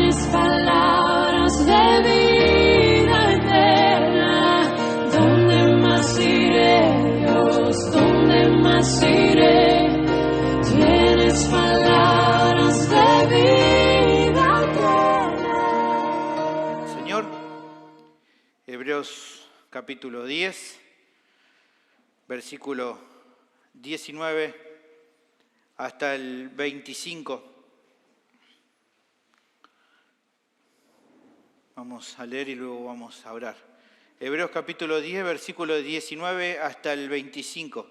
Tienes palabras de vida eterna. ¿Dónde más iré, Dios? ¿Dónde más iré? Tienes palabras de vida eterna. Señor, Hebreos capítulo 10, versículo 19 hasta el 25. Vamos a leer y luego vamos a orar. Hebreos capítulo 10, versículo 19 hasta el 25.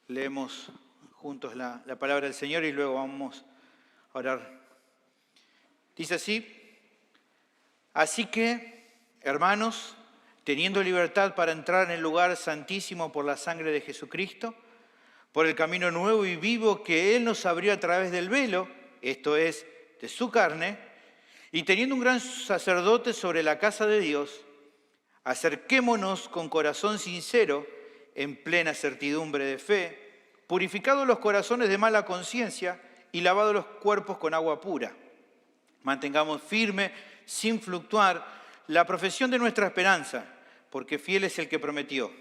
Leemos juntos la palabra del Señor y luego vamos a orar. Dice así: así que, hermanos, teniendo libertad para entrar en el lugar santísimo por la sangre de Jesucristo, por el camino nuevo y vivo que Él nos abrió a través del velo, esto es, de su carne, y teniendo un gran sacerdote sobre la casa de Dios, acerquémonos con corazón sincero, en plena certidumbre de fe, purificados los corazones de mala conciencia y lavados los cuerpos con agua pura. Mantengamos firme, sin fluctuar, la profesión de nuestra esperanza, porque fiel es el que prometió.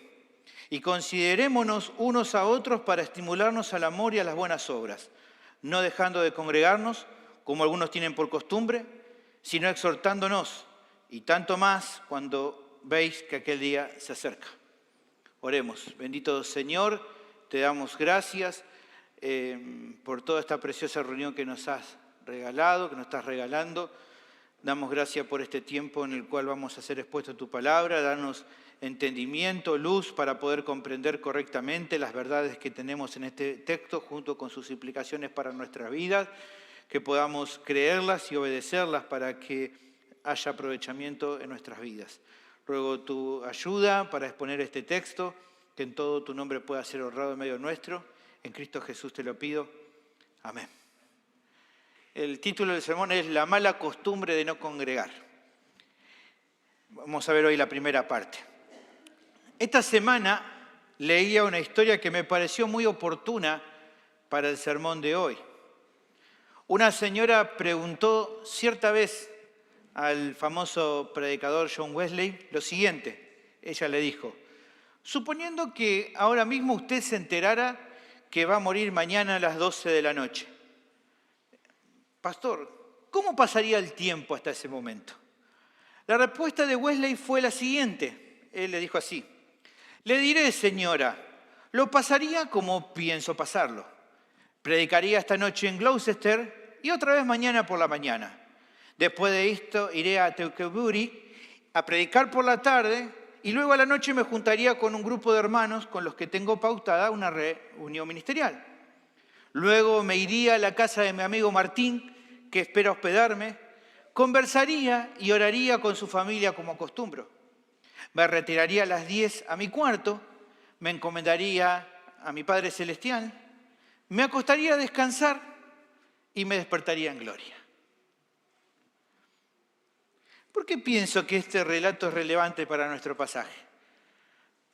Y considerémonos unos a otros para estimularnos al amor y a las buenas obras, no dejando de congregarnos, como algunos tienen por costumbre, sino exhortándonos, y tanto más cuando veis que aquel día se acerca. Oremos. Bendito Señor, te damos gracias por toda esta preciosa reunión que nos has regalado, que nos estás regalando. Damos gracias por este tiempo en el cual vamos a ser expuestos a tu palabra. Danos entendimiento, luz para poder comprender correctamente las verdades que tenemos en este texto junto con sus implicaciones para nuestras vidas, que podamos creerlas y obedecerlas para que haya aprovechamiento en nuestras vidas. Ruego tu ayuda para exponer este texto, que en todo tu nombre pueda ser honrado en medio nuestro. En Cristo Jesús te lo pido. Amén. El título del sermón es La mala costumbre de no congregar. Vamos a ver hoy la primera parte. Esta semana leía una historia que me pareció muy oportuna para el sermón de hoy. Una señora preguntó cierta vez al famoso predicador John Wesley lo siguiente. Ella le dijo: suponiendo que ahora mismo usted se enterara que va a morir mañana a las 12 de la noche, pastor, ¿cómo pasaría el tiempo hasta ese momento? La respuesta de Wesley fue la siguiente. Él le dijo así: le diré, señora, lo pasaría como pienso pasarlo. Predicaría esta noche en Gloucester y otra vez mañana por la mañana. Después de esto iré a Tercanbury a predicar por la tarde y luego a la noche me juntaría con un grupo de hermanos con los que tengo pautada una reunión ministerial. Luego me iría a la casa de mi amigo Martín, que espera hospedarme, conversaría y oraría con su familia como acostumbro. Me retiraría a las 10 a mi cuarto, me encomendaría a mi Padre Celestial, me acostaría a descansar y me despertaría en gloria. ¿Por qué pienso que este relato es relevante para nuestro pasaje?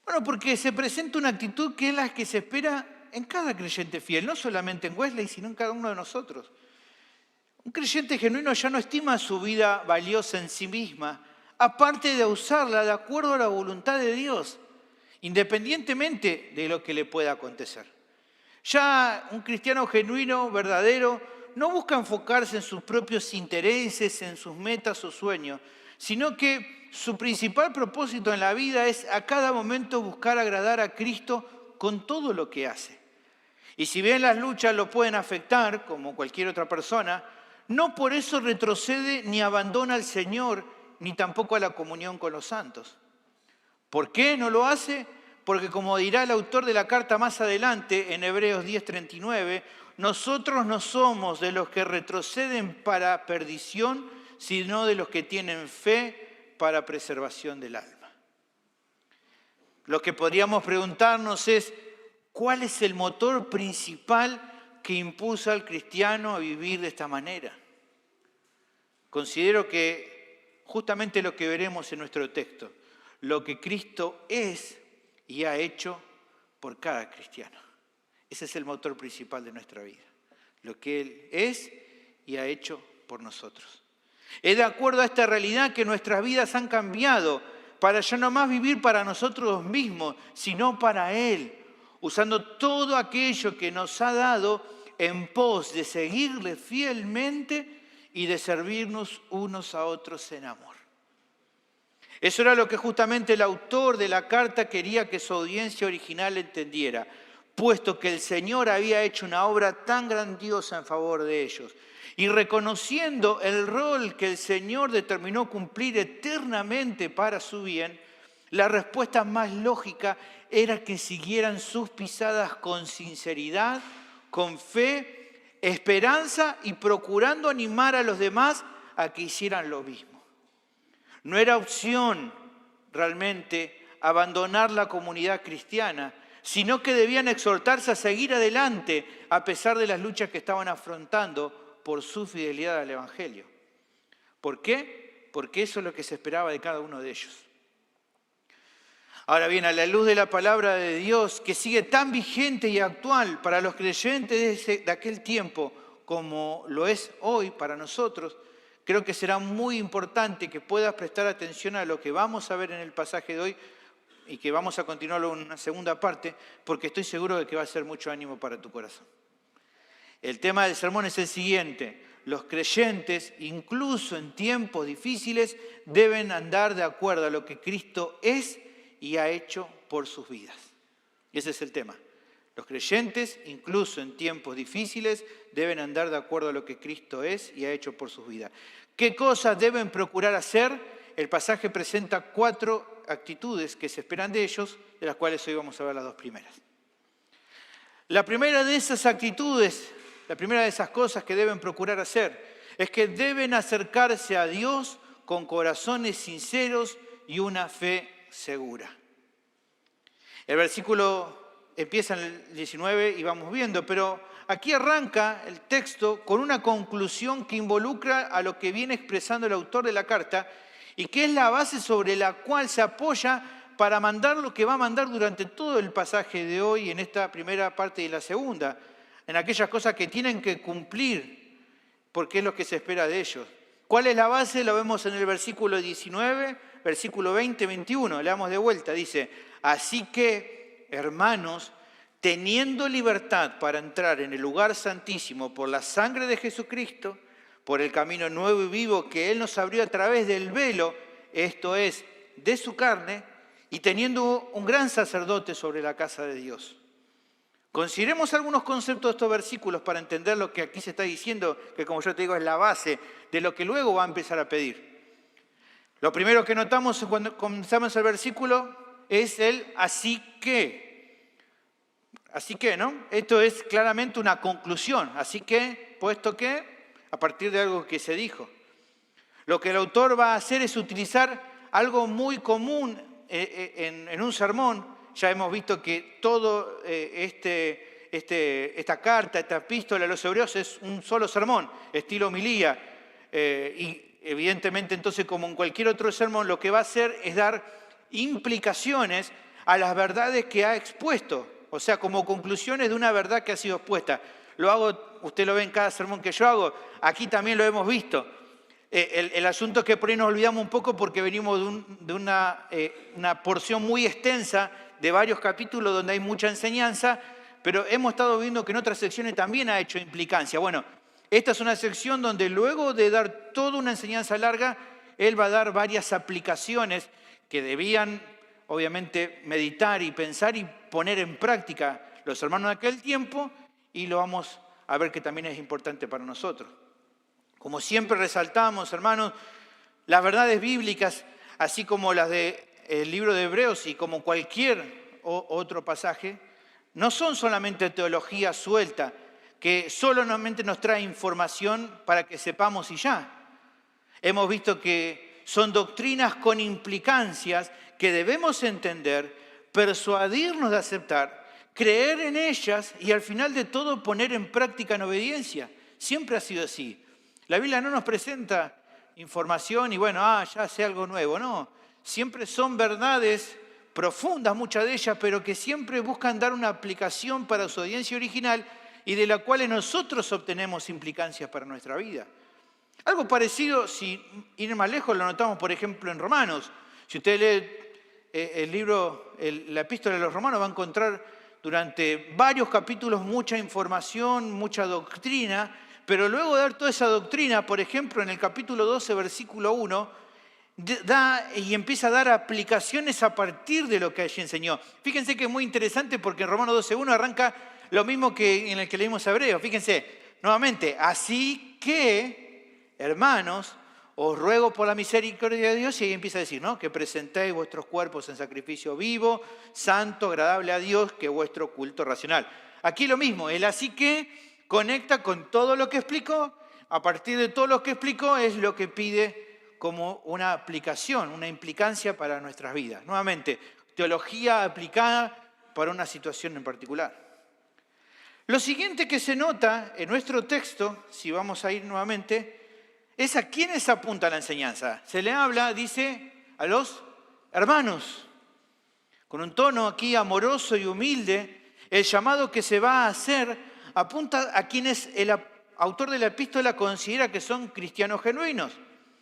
Bueno, porque se presenta una actitud que es la que se espera en cada creyente fiel, no solamente en Wesley, sino en cada uno de nosotros. Un creyente genuino ya no estima su vida valiosa en sí misma, aparte de usarla de acuerdo a la voluntad de Dios, independientemente de lo que le pueda acontecer. Ya un cristiano genuino, verdadero, no busca enfocarse en sus propios intereses, en sus metas o sueños, sino que su principal propósito en la vida es a cada momento buscar agradar a Cristo con todo lo que hace. Y si bien las luchas lo pueden afectar, como cualquier otra persona, no por eso retrocede ni abandona al Señor, ni tampoco a la comunión con los santos. ¿Por qué no lo hace? Porque, como dirá el autor de la carta más adelante, en Hebreos 10:39, nosotros no somos de los que retroceden para perdición, sino de los que tienen fe para preservación del alma. Lo que podríamos preguntarnos es: ¿cuál es el motor principal que impulsa al cristiano a vivir de esta manera? Considero que justamente lo que veremos en nuestro texto, lo que Cristo es y ha hecho por cada cristiano. Ese es el motor principal de nuestra vida, lo que Él es y ha hecho por nosotros. Es de acuerdo a esta realidad que nuestras vidas han cambiado para ya no más vivir para nosotros mismos, sino para Él, usando todo aquello que nos ha dado en pos de seguirle fielmente y de servirnos unos a otros en amor. Eso era lo que justamente el autor de la carta quería que su audiencia original entendiera, puesto que el Señor había hecho una obra tan grandiosa en favor de ellos. Y reconociendo el rol que el Señor determinó cumplir eternamente para su bien, la respuesta más lógica era que siguieran sus pisadas con sinceridad, con fe, esperanza y procurando animar a los demás a que hicieran lo mismo. No era opción realmente abandonar la comunidad cristiana, sino que debían exhortarse a seguir adelante a pesar de las luchas que estaban afrontando por su fidelidad al Evangelio. ¿Por qué? Porque eso es lo que se esperaba de cada uno de ellos. Ahora bien, a la luz de la palabra de Dios, que sigue tan vigente y actual para los creyentes de aquel tiempo como lo es hoy para nosotros, creo que será muy importante que puedas prestar atención a lo que vamos a ver en el pasaje de hoy y que vamos a continuarlo en una segunda parte, porque estoy seguro de que va a ser mucho ánimo para tu corazón. El tema del sermón es el siguiente: los creyentes, incluso en tiempos difíciles, deben andar de acuerdo a lo que Cristo es y ha hecho por sus vidas. Y ese es el tema. Los creyentes, incluso en tiempos difíciles, deben andar de acuerdo a lo que Cristo es y ha hecho por sus vidas. ¿Qué cosas deben procurar hacer? El pasaje presenta 4 actitudes que se esperan de ellos, de las cuales hoy vamos a ver las 2 primeras. La primera de esas actitudes, la primera de esas cosas que deben procurar hacer, es que deben acercarse a Dios con corazones sinceros y una fe segura. El versículo empieza en el 19 y vamos viendo, pero aquí arranca el texto con una conclusión que involucra a lo que viene expresando el autor de la carta y que es la base sobre la cual se apoya para mandar lo que va a mandar durante todo el pasaje de hoy, en esta primera parte y la segunda, en aquellas cosas que tienen que cumplir, porque es lo que se espera de ellos. ¿Cuál es la base? Lo vemos en el versículo 19, versículo 20, 21. Leamos de vuelta. Dice: así que, hermanos, teniendo libertad para entrar en el lugar santísimo por la sangre de Jesucristo, por el camino nuevo y vivo que Él nos abrió a través del velo, esto es, de su carne, y teniendo un gran sacerdote sobre la casa de Dios. Consideremos algunos conceptos de estos versículos para entender lo que aquí se está diciendo, que como yo te digo es la base de lo que luego va a empezar a pedir. Lo primero que notamos cuando comenzamos el versículo es el así que. Así que, ¿no? Esto es claramente una conclusión. Así que, puesto que, a partir de algo que se dijo. Lo que el autor va a hacer es utilizar algo muy común en un sermón. Ya hemos visto que todo esta carta, esta epístola a los hebreos es un solo sermón, estilo homilía. Y evidentemente entonces, como en cualquier otro sermón, lo que va a hacer es dar implicaciones a las verdades que ha expuesto. O sea, como conclusiones de una verdad que ha sido expuesta. Lo hago, usted lo ve en cada sermón que yo hago, aquí también lo hemos visto. El asunto es que por ahí nos olvidamos un poco porque venimos de una porción muy extensa de varios capítulos donde hay mucha enseñanza, pero hemos estado viendo que en otras secciones también ha hecho implicancia. Bueno, esta es una sección donde luego de dar toda una enseñanza larga, él va a dar varias aplicaciones que debían, obviamente, meditar y pensar y poner en práctica los hermanos de aquel tiempo, y lo vamos a ver que también es importante para nosotros. Como siempre resaltamos, hermanos, las verdades bíblicas, así como las del libro de Hebreos y como cualquier otro pasaje, no son solamente teología suelta, que solamente nos trae información para que sepamos y ya. Hemos visto que son doctrinas con implicancias que debemos entender, persuadirnos de aceptar, creer en ellas y al final de todo poner en práctica en obediencia. Siempre ha sido así. La Biblia no nos presenta información y bueno, ya sé algo nuevo. No, siempre son verdades profundas, muchas de ellas, pero que siempre buscan dar una aplicación para su audiencia original y de la cual nosotros obtenemos implicancias para nuestra vida. Algo parecido, si ir más lejos, lo notamos, por ejemplo, en Romanos. Si usted lee el libro, la epístola de los Romanos, va a encontrar durante varios capítulos mucha información, mucha doctrina, pero luego de dar toda esa doctrina, por ejemplo, en el capítulo 12, versículo 1, da y empieza a dar aplicaciones a partir de lo que allí enseñó. Fíjense que es muy interesante porque en Romanos 12.1 arranca lo mismo que en el que leímos a Hebreos. Fíjense, nuevamente, así que, hermanos, os ruego por la misericordia de Dios, y ahí empieza a decir, ¿no? Que presentéis vuestros cuerpos en sacrificio vivo, santo, agradable a Dios, que es vuestro culto racional. Aquí lo mismo, el así que conecta con todo lo que explicó. A partir de todo lo que explicó es lo que pide como una aplicación, una implicancia para nuestras vidas. Nuevamente, teología aplicada para una situación en particular. Lo siguiente que se nota en nuestro texto, si vamos a ir nuevamente, es a quiénes apunta la enseñanza. Se le habla, dice, a los hermanos. Con un tono aquí amoroso y humilde, el llamado que se va a hacer apunta a quienes el autor de la epístola considera que son cristianos genuinos.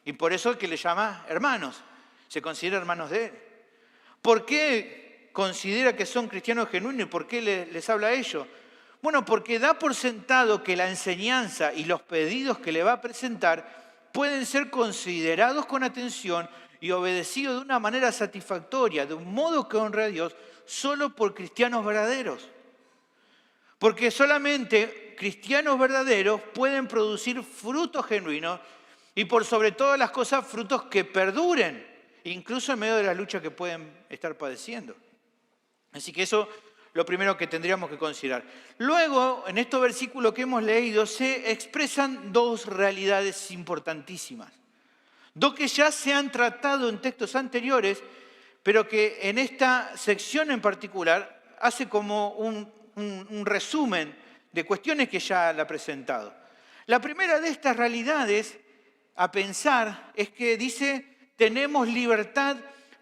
Y por eso es que le llama hermanos. Se considera hermanos de él. ¿Por qué considera que son cristianos genuinos y por qué les habla a ellos? Bueno, porque da por sentado que la enseñanza y los pedidos que le va a presentar pueden ser considerados con atención y obedecidos de una manera satisfactoria, de un modo que honre a Dios, solo por cristianos verdaderos. Porque solamente cristianos verdaderos pueden producir frutos genuinos y por sobre todas las cosas frutos que perduren, incluso en medio de la lucha que pueden estar padeciendo. Así que eso lo primero que tendríamos que considerar. Luego, en estos versículos que hemos leído, se expresan dos realidades importantísimas. Dos que ya se han tratado en textos anteriores, pero que en esta sección en particular hace como un resumen de cuestiones que ya la ha presentado. La primera de estas realidades a pensar es que dice, tenemos libertad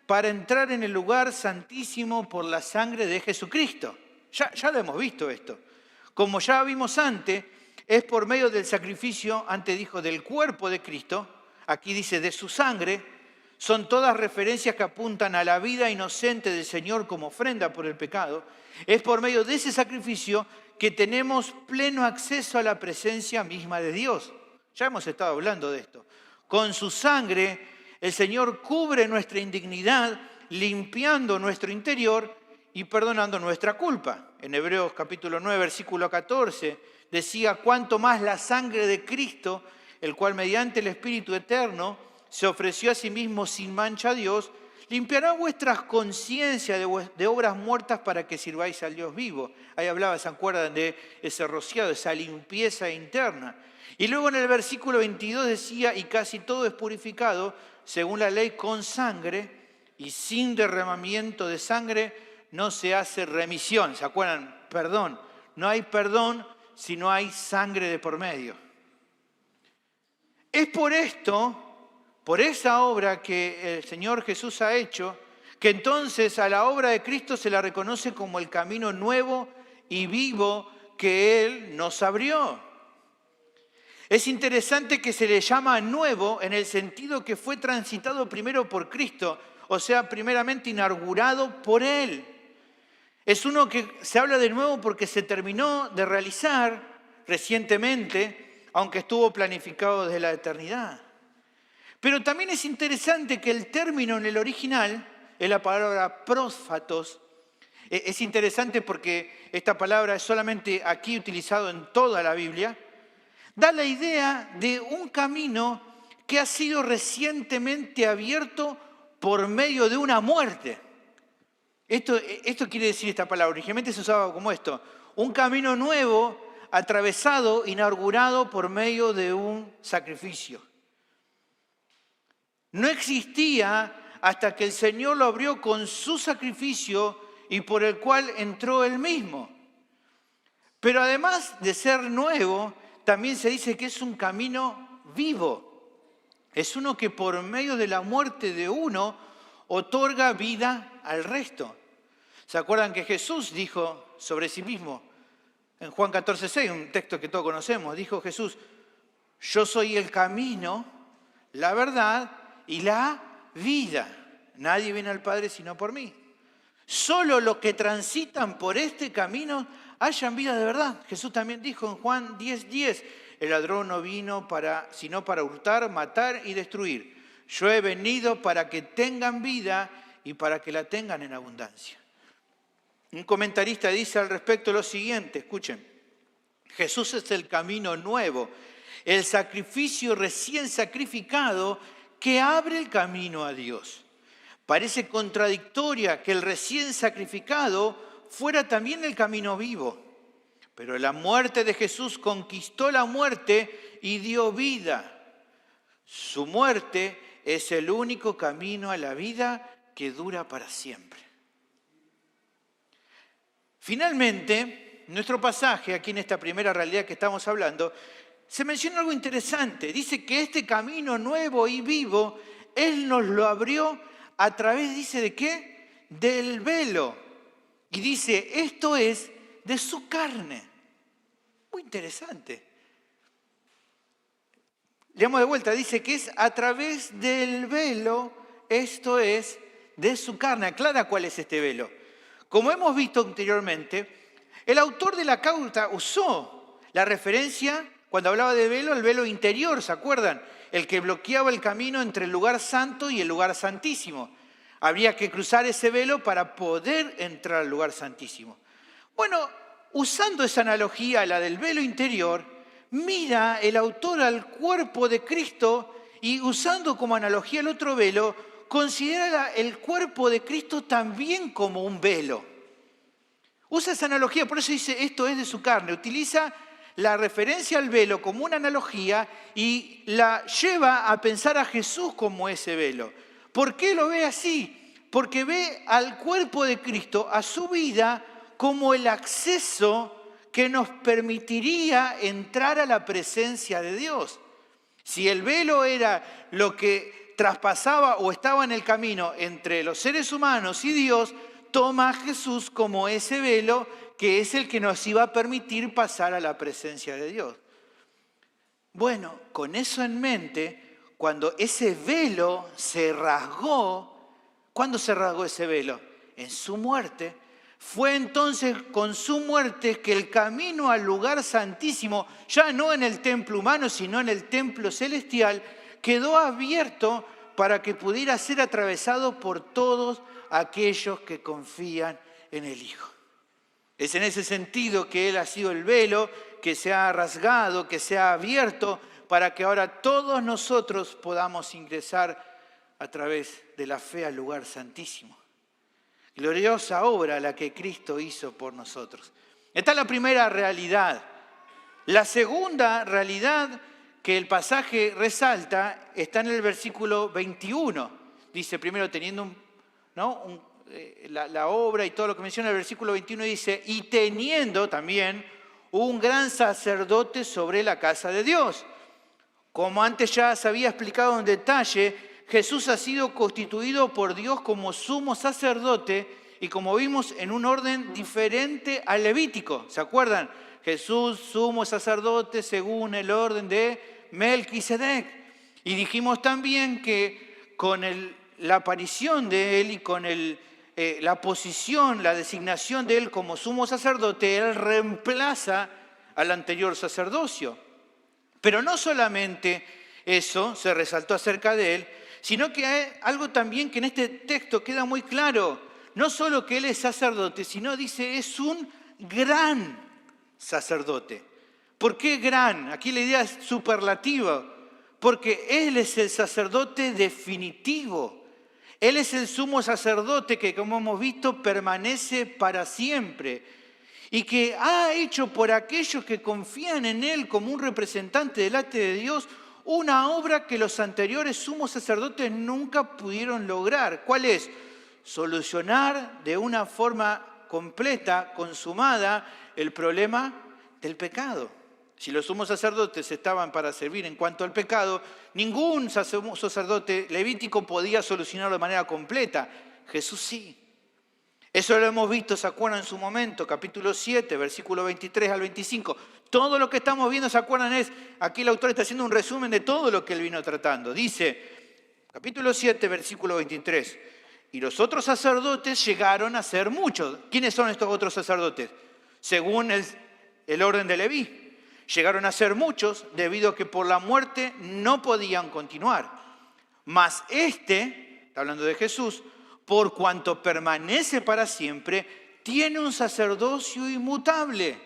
para entrar en el lugar santísimo por la sangre de Jesucristo. Ya lo hemos visto esto. Como ya vimos antes, es por medio del sacrificio, antes dijo del cuerpo de Cristo, aquí dice de su sangre, son todas referencias que apuntan a la vida inocente del Señor como ofrenda por el pecado. Es por medio de ese sacrificio que tenemos pleno acceso a la presencia misma de Dios. Ya hemos estado hablando de esto. Con su sangre, el Señor cubre nuestra indignidad, limpiando nuestro interior y perdonando nuestra culpa. En Hebreos capítulo 9, versículo 14, decía, cuánto más la sangre de Cristo, el cual mediante el Espíritu Eterno se ofreció a sí mismo sin mancha a Dios, limpiará vuestras conciencias de obras muertas para que sirváis al Dios vivo. Ahí hablaba, ¿se acuerdan de ese rociado, esa limpieza interna? Y luego en el versículo 22 decía, y casi todo es purificado, según la ley, con sangre, y sin derramamiento de sangre no se hace remisión. ¿Se acuerdan? Perdón. No hay perdón si no hay sangre de por medio. Es por esto, por esa obra que el Señor Jesús ha hecho, que entonces a la obra de Cristo se la reconoce como el camino nuevo y vivo que Él nos abrió. Es interesante que se le llama nuevo en el sentido que fue transitado primero por Cristo, o sea, primeramente inaugurado por Él. Es uno que se habla de nuevo porque se terminó de realizar recientemente, aunque estuvo planificado desde la eternidad. Pero también es interesante que el término en el original es la palabra prósfatos. Es interesante porque esta palabra es solamente aquí utilizado en toda la Biblia. Da la idea de un camino que ha sido recientemente abierto por medio de una muerte. Esto quiere decir esta palabra. Originalmente se usaba como esto. Un camino nuevo, atravesado, inaugurado por medio de un sacrificio. No existía hasta que el Señor lo abrió con su sacrificio y por el cual entró Él mismo. Pero además de ser nuevo, también se dice que es un camino vivo. Es uno que por medio de la muerte de uno otorga vida al resto. ¿Se acuerdan que Jesús dijo sobre sí mismo? En Juan 14:6, un texto que todos conocemos, dijo Jesús, Yo soy el camino, la verdad y la vida. Nadie viene al Padre sino por mí. Solo los que transitan por este camino hallan vida de verdad. Jesús también dijo en Juan 10:10, el ladrón no vino sino para hurtar, matar y destruir. Yo he venido para que tengan vida y para que la tengan en abundancia. Un comentarista dice al respecto lo siguiente, escuchen. Jesús es el camino nuevo, el sacrificio recién sacrificado que abre el camino a Dios. Parece contradictoria que el recién sacrificado fuera también el camino vivo. Pero la muerte de Jesús conquistó la muerte y dio vida. Su muerte es el único camino a la vida que dura para siempre. Finalmente, en nuestro pasaje, aquí en esta primera realidad que estamos hablando, se menciona algo interesante. Dice que este camino nuevo y vivo, Él nos lo abrió a través, dice, ¿de qué? Del velo. Y dice, esto es de su carne. Muy interesante. Leamos de vuelta, dice que es a través del velo, esto es de su carne. Aclara cuál es este velo. Como hemos visto anteriormente, el autor de la carta usó la referencia, cuando hablaba de velo, el velo interior, ¿se acuerdan? El que bloqueaba el camino entre el lugar santo y el lugar santísimo. Habría que cruzar ese velo para poder entrar al lugar santísimo. Bueno, usando esa analogía, la del velo interior, mira el autor al cuerpo de Cristo y usando como analogía el otro velo, considera el cuerpo de Cristo también como un velo. Usa esa analogía, por eso dice, esto es de su carne. Utiliza la referencia al velo como una analogía y la lleva a pensar a Jesús como ese velo. ¿Por qué lo ve así? Porque ve al cuerpo de Cristo, a su vida, como el acceso que nos permitiría entrar a la presencia de Dios. Si el velo era lo que traspasaba o estaba en el camino entre los seres humanos y Dios, toma a Jesús como ese velo que es el que nos iba a permitir pasar a la presencia de Dios. Bueno, con eso en mente, cuando ese velo se rasgó, ¿cuándo se rasgó ese velo? En su muerte. Fue entonces con su muerte que el camino al lugar santísimo, ya no en el templo humano, sino en el templo celestial, quedó abierto para que pudiera ser atravesado por todos aquellos que confían en el Hijo. Es en ese sentido que Él ha sido el velo que se ha rasgado, que se ha abierto, para que ahora todos nosotros podamos ingresar a través de la fe al lugar santísimo. Gloriosa obra la que Cristo hizo por nosotros. Esta es la primera realidad. La segunda realidad que el pasaje resalta está en el versículo 21. Dice, primero teniendo la obra y todo lo que menciona el versículo 21, dice, y teniendo también un gran sacerdote sobre la casa de Dios. Como antes ya se había explicado en detalle, Jesús ha sido constituido por Dios como sumo sacerdote y como vimos en un orden diferente al levítico. ¿Se acuerdan? Jesús, sumo sacerdote según el orden de Melquisedec. Y dijimos también que con la aparición de Él y con la posición, la designación de Él como sumo sacerdote, Él reemplaza al anterior sacerdocio. Pero no solamente eso se resaltó acerca de Él, sino que hay algo también que en este texto queda muy claro. No solo que Él es sacerdote, sino dice es un gran sacerdote. ¿Por qué gran? Aquí la idea es superlativa. Porque Él es el sacerdote definitivo. Él es el sumo sacerdote que, como hemos visto, permanece para siempre. Y que ha hecho por aquellos que confían en Él como un representante delante de Dios una obra que los anteriores sumos sacerdotes nunca pudieron lograr. ¿Cuál es? Solucionar de una forma completa, consumada, el problema del pecado. Si los sumos sacerdotes estaban para servir en cuanto al pecado, ningún sacerdote levítico podía solucionarlo de manera completa. Jesús sí. Eso lo hemos visto, ¿se acuerdan en su momento? Capítulo 7, versículo 23 al 25. Todo lo que estamos viendo, ¿se acuerdan? Aquí el autor está haciendo un resumen de todo lo que él vino tratando. Dice, capítulo 7, versículo 23. Y los otros sacerdotes llegaron a ser muchos. ¿Quiénes son estos otros sacerdotes? Según el orden de Leví. Llegaron a ser muchos debido a que por la muerte no podían continuar. Mas está hablando de Jesús, por cuanto permanece para siempre, tiene un sacerdocio inmutable.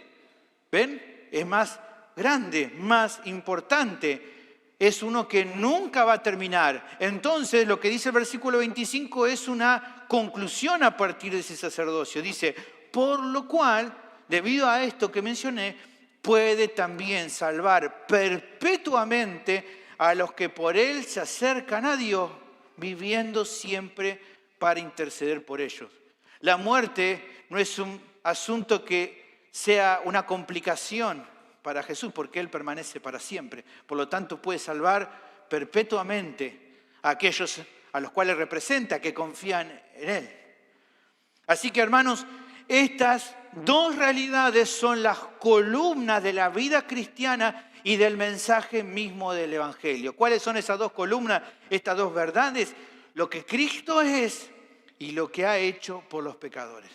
¿Ven? Es más grande, más importante. Es uno que nunca va a terminar. Entonces, lo que dice el versículo 25 es una conclusión a partir de ese sacerdocio. Dice, por lo cual, debido a esto que mencioné, puede también salvar perpetuamente a los que por él se acercan a Dios, viviendo siempre para interceder por ellos. La muerte no es un asunto que sea una complicación para Jesús, porque él permanece para siempre. Por lo tanto, puede salvar perpetuamente a aquellos a los cuales representa, que confían en él. Así que, hermanos, estas dos realidades son las columnas de la vida cristiana y del mensaje mismo del Evangelio. ¿Cuáles son esas dos columnas, estas dos verdades? Lo que Cristo es y lo que ha hecho por los pecadores.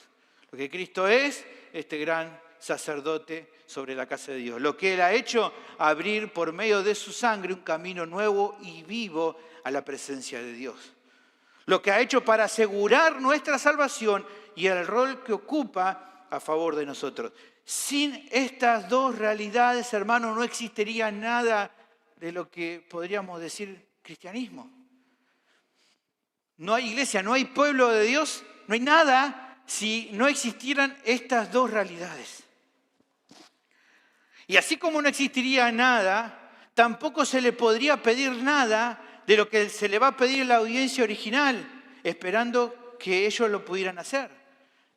Lo que Cristo es, este gran sacerdote sobre la casa de Dios. Lo que Él ha hecho, abrir por medio de su sangre un camino nuevo y vivo a la presencia de Dios. Lo que ha hecho para asegurar nuestra salvación y el rol que ocupa a favor de nosotros. Sin estas dos realidades, hermanos, no existiría nada de lo que podríamos decir cristianismo. No hay iglesia, no hay pueblo de Dios, no hay nada si no existieran estas dos realidades. Y así como no existiría nada, tampoco se le podría pedir nada de lo que se le va a pedir en la audiencia original, esperando que ellos lo pudieran hacer.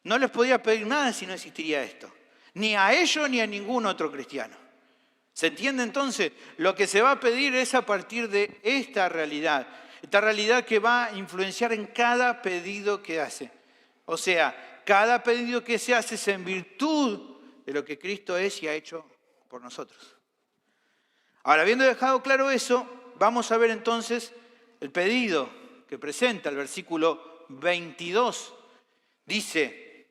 No les podía pedir nada si no existiría esto. Ni a ellos ni a ningún otro cristiano. ¿Se entiende entonces? Lo que se va a pedir es a partir de esta realidad. Esta realidad que va a influenciar en cada pedido que hace. O sea, cada pedido que se hace es en virtud de lo que Cristo es y ha hecho por nosotros. Ahora, habiendo dejado claro eso, vamos a ver entonces el pedido que presenta el versículo 22. Dice,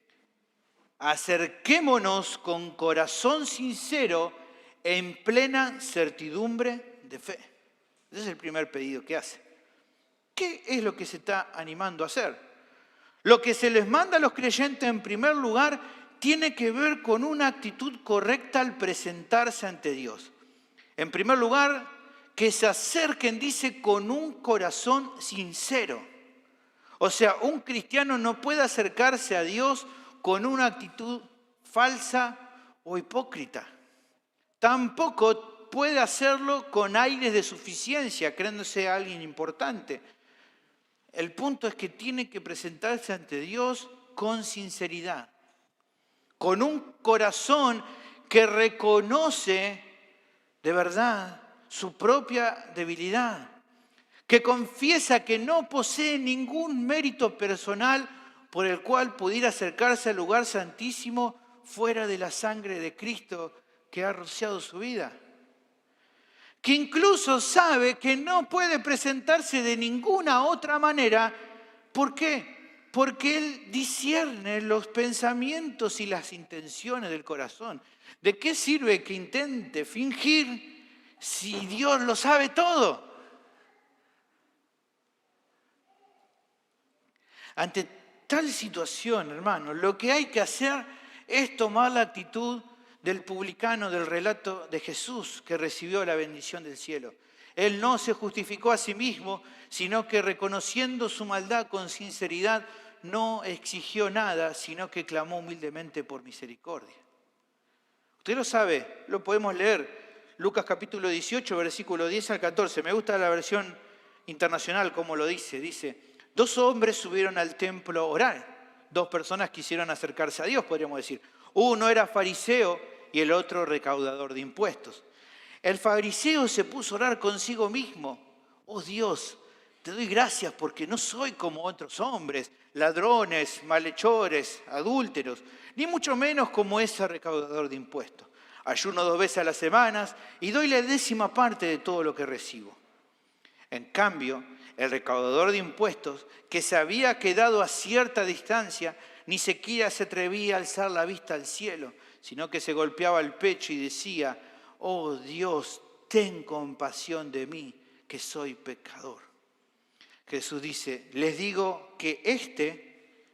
acerquémonos con corazón sincero en plena certidumbre de fe. Ese es el primer pedido que hace. ¿Qué es lo que se está animando a hacer? Lo que se les manda a los creyentes en primer lugar tiene que ver con una actitud correcta al presentarse ante Dios. En primer lugar, que se acerquen, dice, con un corazón sincero. O sea, un cristiano no puede acercarse a Dios con una actitud falsa o hipócrita. Tampoco puede hacerlo con aires de suficiencia, creyéndose alguien importante. El punto es que tiene que presentarse ante Dios con sinceridad, con un corazón que reconoce de verdad su propia debilidad, que confiesa que no posee ningún mérito personal por el cual pudiera acercarse al lugar santísimo fuera de la sangre de Cristo que ha rociado su vida. Que incluso sabe que no puede presentarse de ninguna otra manera. ¿Por qué? Porque Él discierne los pensamientos y las intenciones del corazón. ¿De qué sirve que intente fingir si Dios lo sabe todo? Ante tal situación, hermano, lo que hay que hacer es tomar la actitud del publicano del relato de Jesús que recibió la bendición del cielo. Él no se justificó a sí mismo, sino que reconociendo su maldad con sinceridad, no exigió nada, sino que clamó humildemente por misericordia. Usted lo sabe, lo podemos leer. Lucas capítulo 18, versículo 10 al 14. Me gusta la versión internacional como lo dice. Dice, 2 hombres subieron al templo a orar. 2 personas quisieron acercarse a Dios, podríamos decir. Uno era fariseo y el otro recaudador de impuestos. El fariseo se puso a orar consigo mismo. Oh Dios, te doy gracias porque no soy como otros hombres, ladrones, malhechores, adúlteros, ni mucho menos como ese recaudador de impuestos. Ayuno 2 veces a la semana y doy la 10ª parte de todo lo que recibo. En cambio, el recaudador de impuestos, que se había quedado a cierta distancia, ni siquiera se atrevía a alzar la vista al cielo, sino que se golpeaba el pecho y decía: oh Dios, ten compasión de mí, que soy pecador. Jesús dice: les digo que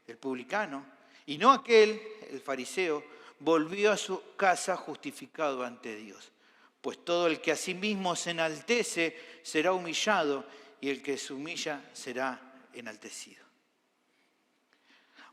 el publicano, y no aquel, el fariseo, volvió a su casa justificado ante Dios. Pues todo el que a sí mismo se enaltece será humillado, y el que se humilla será enaltecido.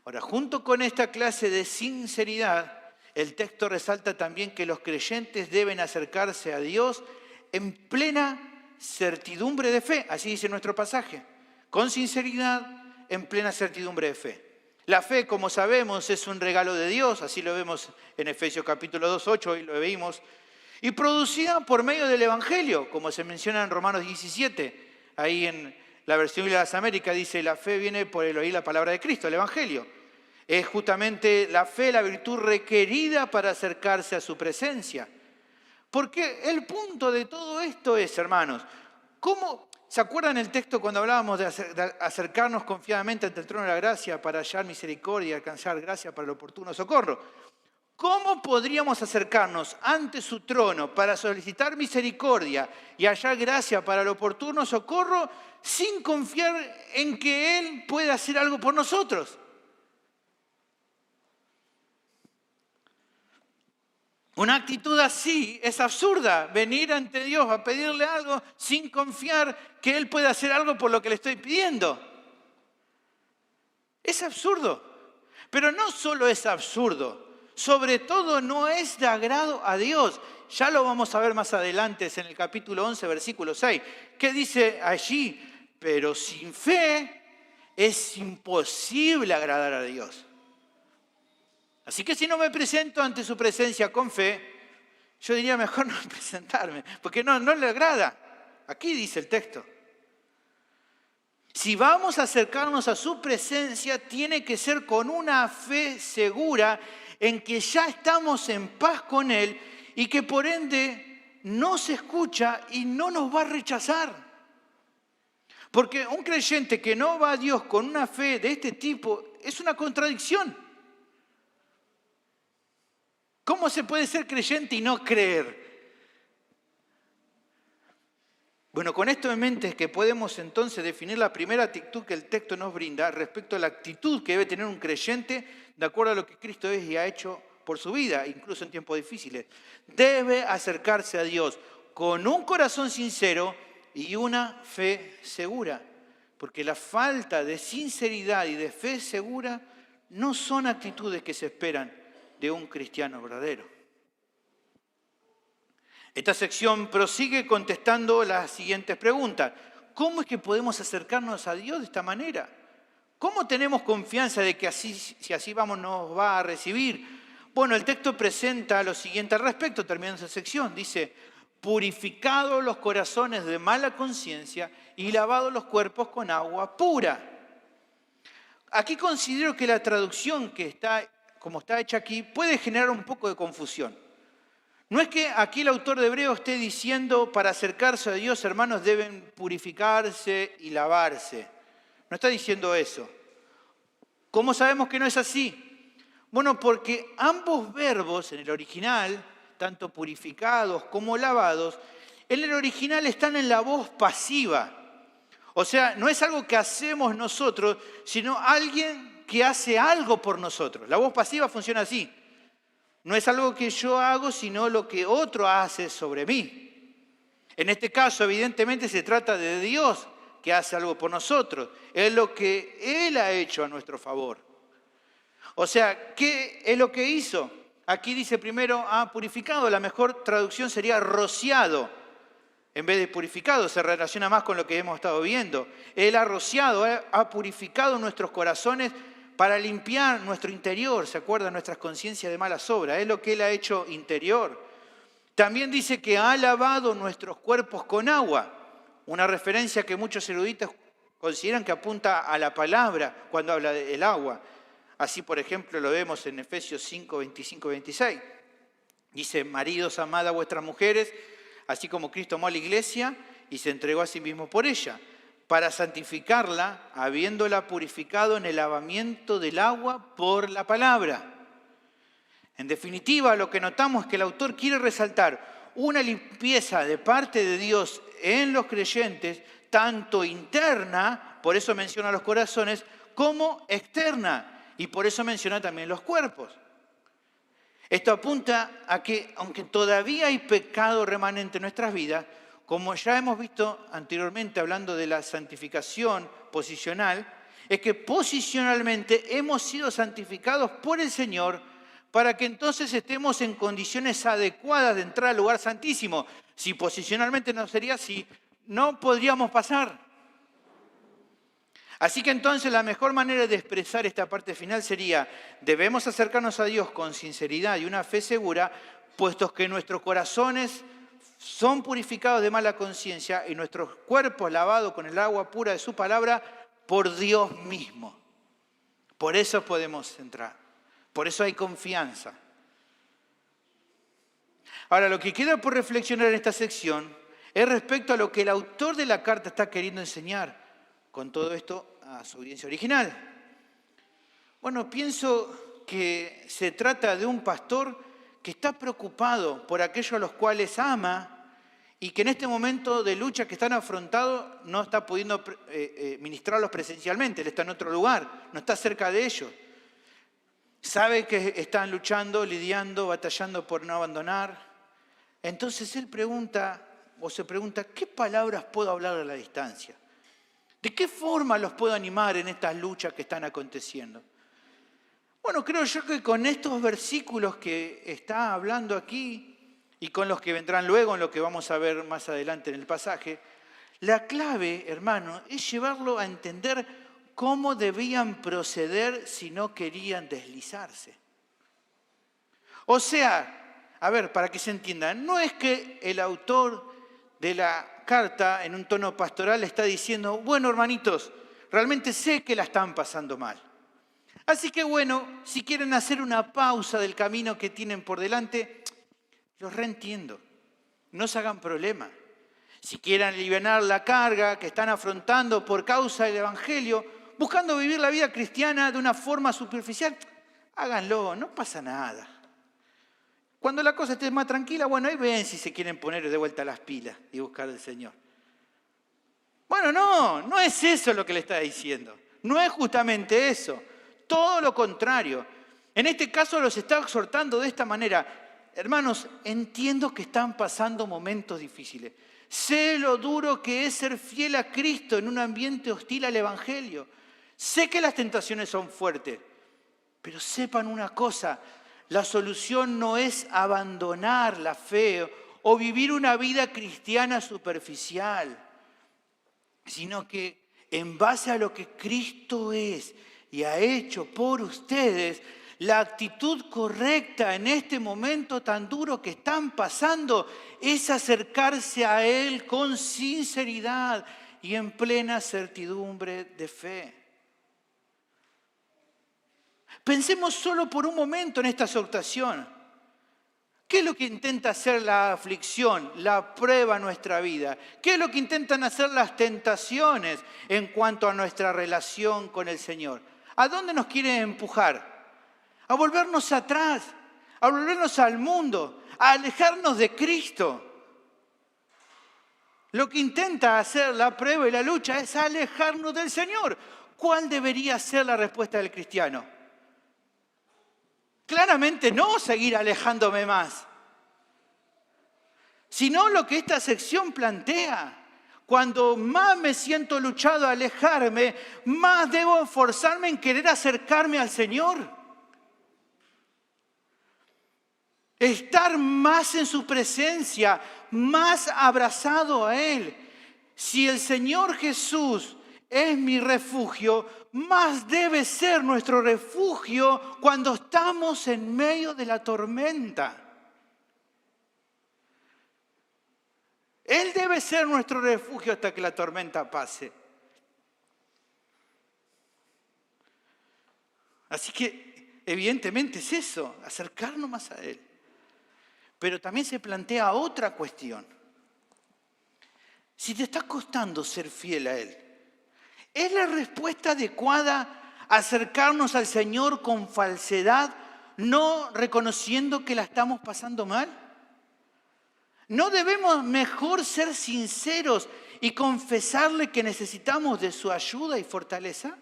Ahora, junto con esta clase de sinceridad, el texto resalta también que los creyentes deben acercarse a Dios en plena certidumbre de fe, así dice nuestro pasaje, con sinceridad, en plena certidumbre de fe. La fe, como sabemos, es un regalo de Dios, así lo vemos en Efesios capítulo 2, 8, hoy lo veíamos, y producida por medio del Evangelio, como se menciona en Romanos 17. Ahí en la versión de las Américas dice: la fe viene por el oír la palabra de Cristo, el Evangelio. Es justamente la fe, la virtud requerida para acercarse a su presencia. Porque el punto de todo esto es, hermanos, ¿cómo se acuerdan el texto cuando hablábamos de acercarnos confiadamente ante el trono de la gracia para hallar misericordia y alcanzar gracia para el oportuno socorro? ¿Cómo podríamos acercarnos ante su trono para solicitar misericordia y hallar gracia para el oportuno socorro sin confiar en que Él puede hacer algo por nosotros? Una actitud así es absurda, venir ante Dios a pedirle algo sin confiar que Él puede hacer algo por lo que le estoy pidiendo. Es absurdo, pero no solo es absurdo, sobre todo no es de agrado a Dios. Ya lo vamos a ver más adelante en el capítulo 11, versículo 6, que dice allí: pero sin fe es imposible agradar a Dios. Así que si no me presento ante su presencia con fe, yo diría mejor no presentarme, porque no le agrada. Aquí dice el texto. Si vamos a acercarnos a su presencia, tiene que ser con una fe segura en que ya estamos en paz con Él y que por ende nos escucha y no nos va a rechazar. Porque un creyente que no va a Dios con una fe de este tipo es una contradicción. ¿Cómo se puede ser creyente y no creer? Bueno, con esto en mente es que podemos entonces definir la primera actitud que el texto nos brinda respecto a la actitud que debe tener un creyente de acuerdo a lo que Cristo es y ha hecho por su vida, incluso en tiempos difíciles. Debe acercarse a Dios con un corazón sincero y una fe segura, porque la falta de sinceridad y de fe segura no son actitudes que se esperan de un cristiano verdadero. Esta sección prosigue contestando las siguientes preguntas. ¿Cómo es que podemos acercarnos a Dios de esta manera? ¿Cómo tenemos confianza de que si así vamos nos va a recibir? Bueno, el texto presenta lo siguiente al respecto, terminando esa sección. Dice: purificados los corazones de mala conciencia y lavados los cuerpos con agua pura. Aquí considero que la traducción como está hecha aquí, puede generar un poco de confusión. No es que aquí el autor de Hebreos esté diciendo para acercarse a Dios, hermanos, deben purificarse y lavarse. No está diciendo eso. ¿Cómo sabemos que no es así? Bueno, porque ambos verbos en el original, tanto purificados como lavados, en el original están en la voz pasiva. O sea, no es algo que hacemos nosotros, sino alguien que hace algo por nosotros. La voz pasiva funciona así. No es algo que yo hago, sino lo que otro hace sobre mí. En este caso, evidentemente, se trata de Dios que hace algo por nosotros. Es lo que Él ha hecho a nuestro favor. O sea, ¿qué es lo que hizo? Aquí dice primero, ha purificado. La mejor traducción sería rociado. En vez de purificado, se relaciona más con lo que hemos estado viendo. Él ha rociado, ha purificado nuestros corazones para limpiar nuestro interior, ¿se acuerdan? Nuestras conciencias de malas obras. Es lo que Él ha hecho interior. También dice que ha lavado nuestros cuerpos con agua. Una referencia que muchos eruditos consideran que apunta a la palabra cuando habla del agua. Así, por ejemplo, lo vemos en Efesios 5, 25 y 26. Dice, maridos, amad a vuestras mujeres, así como Cristo amó a la iglesia y se entregó a sí mismo por ella, para santificarla, habiéndola purificado en el lavamiento del agua por la palabra. En definitiva, lo que notamos es que el autor quiere resaltar una limpieza de parte de Dios en los creyentes, tanto interna, por eso menciona los corazones, como externa, y por eso menciona también los cuerpos. Esto apunta a que, aunque todavía hay pecado remanente en nuestras vidas, como ya hemos visto anteriormente hablando de la santificación posicional, es que posicionalmente hemos sido santificados por el Señor para que entonces estemos en condiciones adecuadas de entrar al lugar santísimo. Si posicionalmente no sería así, no podríamos pasar. Así que entonces la mejor manera de expresar esta parte final sería, debemos acercarnos a Dios con sinceridad y una fe segura, puestos que nuestros corazones son purificados de mala conciencia y nuestros cuerpos lavados con el agua pura de su palabra por Dios mismo. Por eso podemos entrar. Por eso hay confianza. Ahora, lo que queda por reflexionar en esta sección es respecto a lo que el autor de la carta está queriendo enseñar con todo esto a su audiencia original. Bueno, pienso que se trata de un pastor que está preocupado por aquellos a los cuales ama y que en este momento de lucha que están afrontando no está pudiendo ministrarlos presencialmente. Él está en otro lugar, no está cerca de ellos. Sabe que están luchando, lidiando, batallando por no abandonar. Entonces él se pregunta, ¿qué palabras puedo hablar a la distancia? ¿De qué forma los puedo animar en estas luchas que están aconteciendo? Bueno, creo yo que con estos versículos que está hablando aquí y con los que vendrán luego en lo que vamos a ver más adelante en el pasaje, la clave, hermano, es llevarlo a entender cómo debían proceder si no querían deslizarse. O sea, a ver, para que se entienda, no es que el autor de la carta en un tono pastoral está diciendo, bueno, hermanitos, realmente sé que la están pasando mal. Así que bueno, si quieren hacer una pausa del camino que tienen por delante, los reentiendo, no se hagan problema. Si quieren aliviar la carga que están afrontando por causa del Evangelio, buscando vivir la vida cristiana de una forma superficial, háganlo, no pasa nada. Cuando la cosa esté más tranquila, bueno, ahí ven si se quieren poner de vuelta las pilas y buscar al Señor. Bueno, no es eso lo que le está diciendo. No es justamente eso. Todo lo contrario. En este caso los está exhortando de esta manera. Hermanos, entiendo que están pasando momentos difíciles. Sé lo duro que es ser fiel a Cristo en un ambiente hostil al Evangelio. Sé que las tentaciones son fuertes, pero sepan una cosa, la solución no es abandonar la fe o vivir una vida cristiana superficial, sino que en base a lo que Cristo es y ha hecho por ustedes, la actitud correcta en este momento tan duro que están pasando es acercarse a Él con sinceridad y en plena certidumbre de fe. Pensemos solo por un momento en esta exhortación. ¿Qué es lo que intenta hacer la aflicción, la prueba en nuestra vida? ¿Qué es lo que intentan hacer las tentaciones en cuanto a nuestra relación con el Señor? ¿A dónde nos quiere empujar? A volvernos atrás, a volvernos al mundo, a alejarnos de Cristo. Lo que intenta hacer la prueba y la lucha es alejarnos del Señor. ¿Cuál debería ser la respuesta del cristiano? Claramente no seguir alejándome más, sino lo que esta sección plantea. Cuando más me siento luchado a alejarme, más debo esforzarme en querer acercarme al Señor. Estar más en su presencia, más abrazado a Él. Si el Señor Jesús es mi refugio, más debe ser nuestro refugio cuando estamos en medio de la tormenta. Él debe ser nuestro refugio hasta que la tormenta pase. Así que evidentemente es eso, acercarnos más a Él. pero también se plantea otra cuestión. Si te está costando ser fiel a Él, ¿es la respuesta adecuada acercarnos al Señor con falsedad, no reconociendo que la estamos pasando mal? ¿No debemos mejor ser sinceros y confesarle que necesitamos de su ayuda y fortaleza?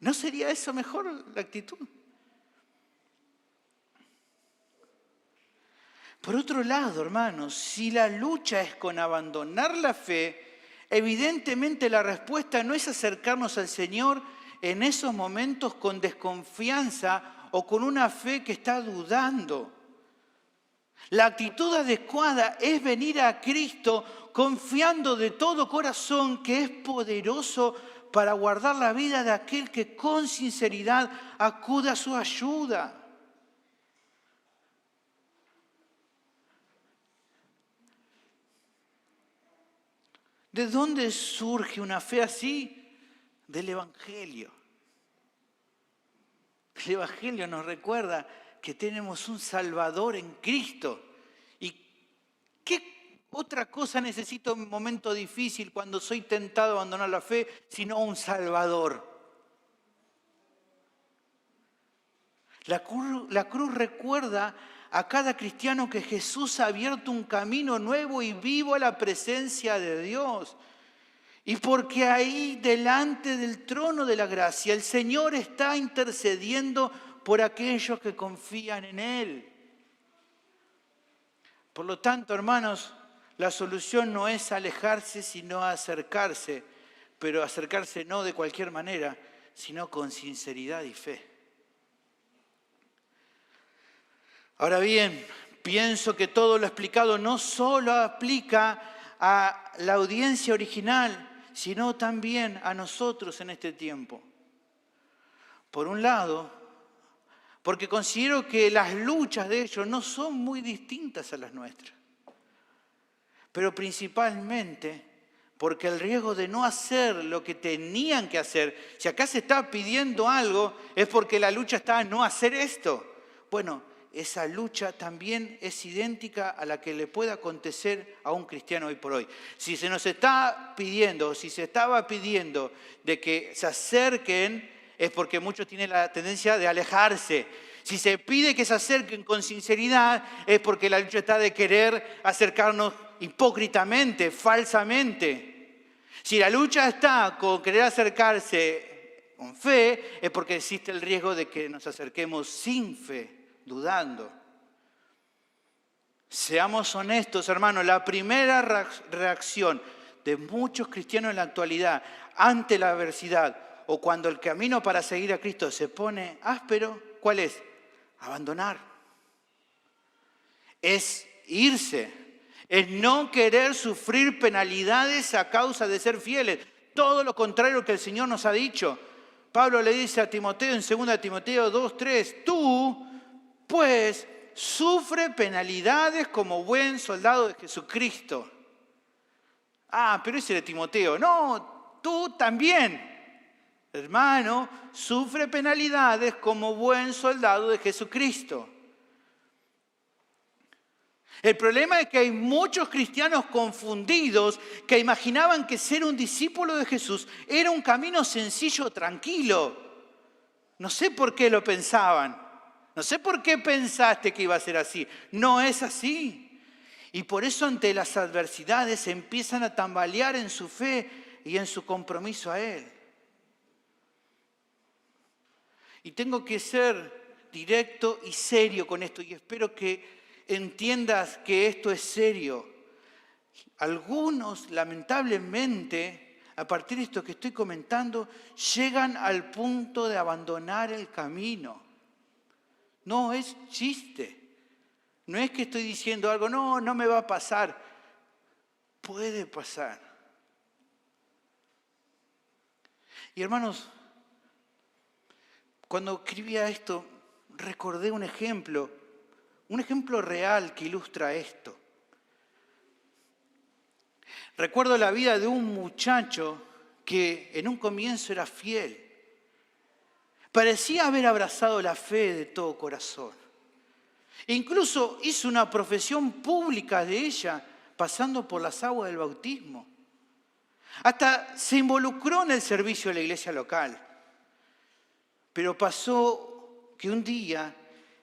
¿No sería eso mejor la actitud? Por otro lado, hermanos, si la lucha es con abandonar la fe, evidentemente la respuesta no es acercarnos al Señor en esos momentos con desconfianza o con una fe que está dudando. La actitud adecuada es venir a Cristo confiando de todo corazón que es poderoso para guardar la vida de aquel que con sinceridad acude a su ayuda. ¿De dónde surge una fe así? Del Evangelio. El Evangelio nos recuerda que tenemos un Salvador en Cristo. ¿Y qué otra cosa necesito en un momento difícil cuando soy tentado a abandonar la fe, sino un Salvador? La cruz recuerda a cada cristiano que Jesús ha abierto un camino nuevo y vivo a la presencia de Dios. Y porque ahí, delante del trono de la gracia, el Señor está intercediendo por aquellos que confían en Él. Por lo tanto, hermanos, la solución no es alejarse, sino acercarse. Pero acercarse no de cualquier manera, sino con sinceridad y fe. Ahora bien, pienso que todo lo explicado no solo aplica a la audiencia original, sino también a nosotros en este tiempo. Por un lado, porque considero que las luchas de ellos no son muy distintas a las nuestras. Pero principalmente porque el riesgo de no hacer lo que tenían que hacer, si acá se está pidiendo algo, es porque la lucha está en no hacer esto. Bueno, esa lucha también es idéntica a la que le puede acontecer a un cristiano hoy por hoy. Si se nos está pidiendo, si se estaba pidiendo de que se acerquen, es porque muchos tienen la tendencia de alejarse. Si se pide que se acerquen con sinceridad, es porque la lucha está de querer acercarnos hipócritamente, falsamente. Si la lucha está con querer acercarse con fe, es porque existe el riesgo de que nos acerquemos sin fe, dudando. Seamos honestos, hermanos, la primera reacción de muchos cristianos en la actualidad ante la adversidad o cuando el camino para seguir a Cristo se pone áspero, ¿cuál es? Abandonar. Es irse. Es no querer sufrir penalidades a causa de ser fieles. Todo lo contrario que el Señor nos ha dicho. Pablo le dice a Timoteo en 2 Timoteo 2:3, tú, pues, sufre penalidades como buen soldado de Jesucristo. Ah, pero ese era Timoteo. No, tú también. Hermano, sufre penalidades como buen soldado de Jesucristo. El problema es que hay muchos cristianos confundidos que imaginaban que ser un discípulo de Jesús era un camino sencillo, tranquilo. No sé por qué lo pensaban. No sé por qué pensaste que iba a ser así. No es así. Y por eso ante las adversidades empiezan a tambalear en su fe y en su compromiso a Él. Y tengo que ser directo y serio con esto y espero que entiendas que esto es serio. Algunos, lamentablemente, a partir de esto que estoy comentando, llegan al punto de abandonar el camino. No es chiste. No es que estoy diciendo algo, no me va a pasar. Puede pasar. Y hermanos, cuando escribía esto, recordé un ejemplo real que ilustra esto. Recuerdo la vida de un muchacho que en un comienzo era fiel. Parecía haber abrazado la fe de todo corazón. Incluso hizo una profesión pública de ella, pasando por las aguas del bautismo. Hasta se involucró en el servicio de la iglesia local. Pero pasó que un día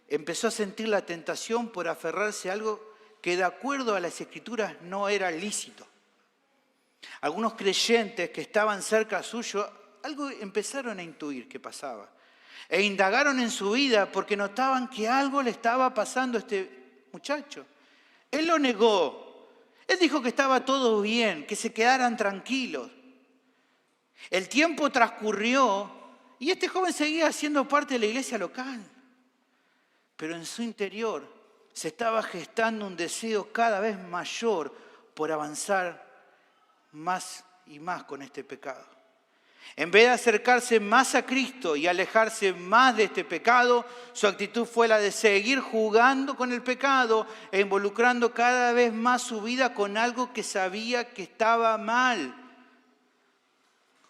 empezó a sentir la tentación por aferrarse a algo que de acuerdo a las Escrituras no era lícito. Algunos creyentes que estaban cerca suyo, algo empezaron a intuir que pasaba. E indagaron en su vida porque notaban que algo le estaba pasando a este muchacho. Él lo negó. Él dijo que estaba todo bien, que se quedaran tranquilos. El tiempo transcurrió y este joven seguía siendo parte de la iglesia local. Pero en su interior se estaba gestando un deseo cada vez mayor por avanzar más y más con este pecado. En vez de acercarse más a Cristo y alejarse más de este pecado, su actitud fue la de seguir jugando con el pecado e involucrando cada vez más su vida con algo que sabía que estaba mal.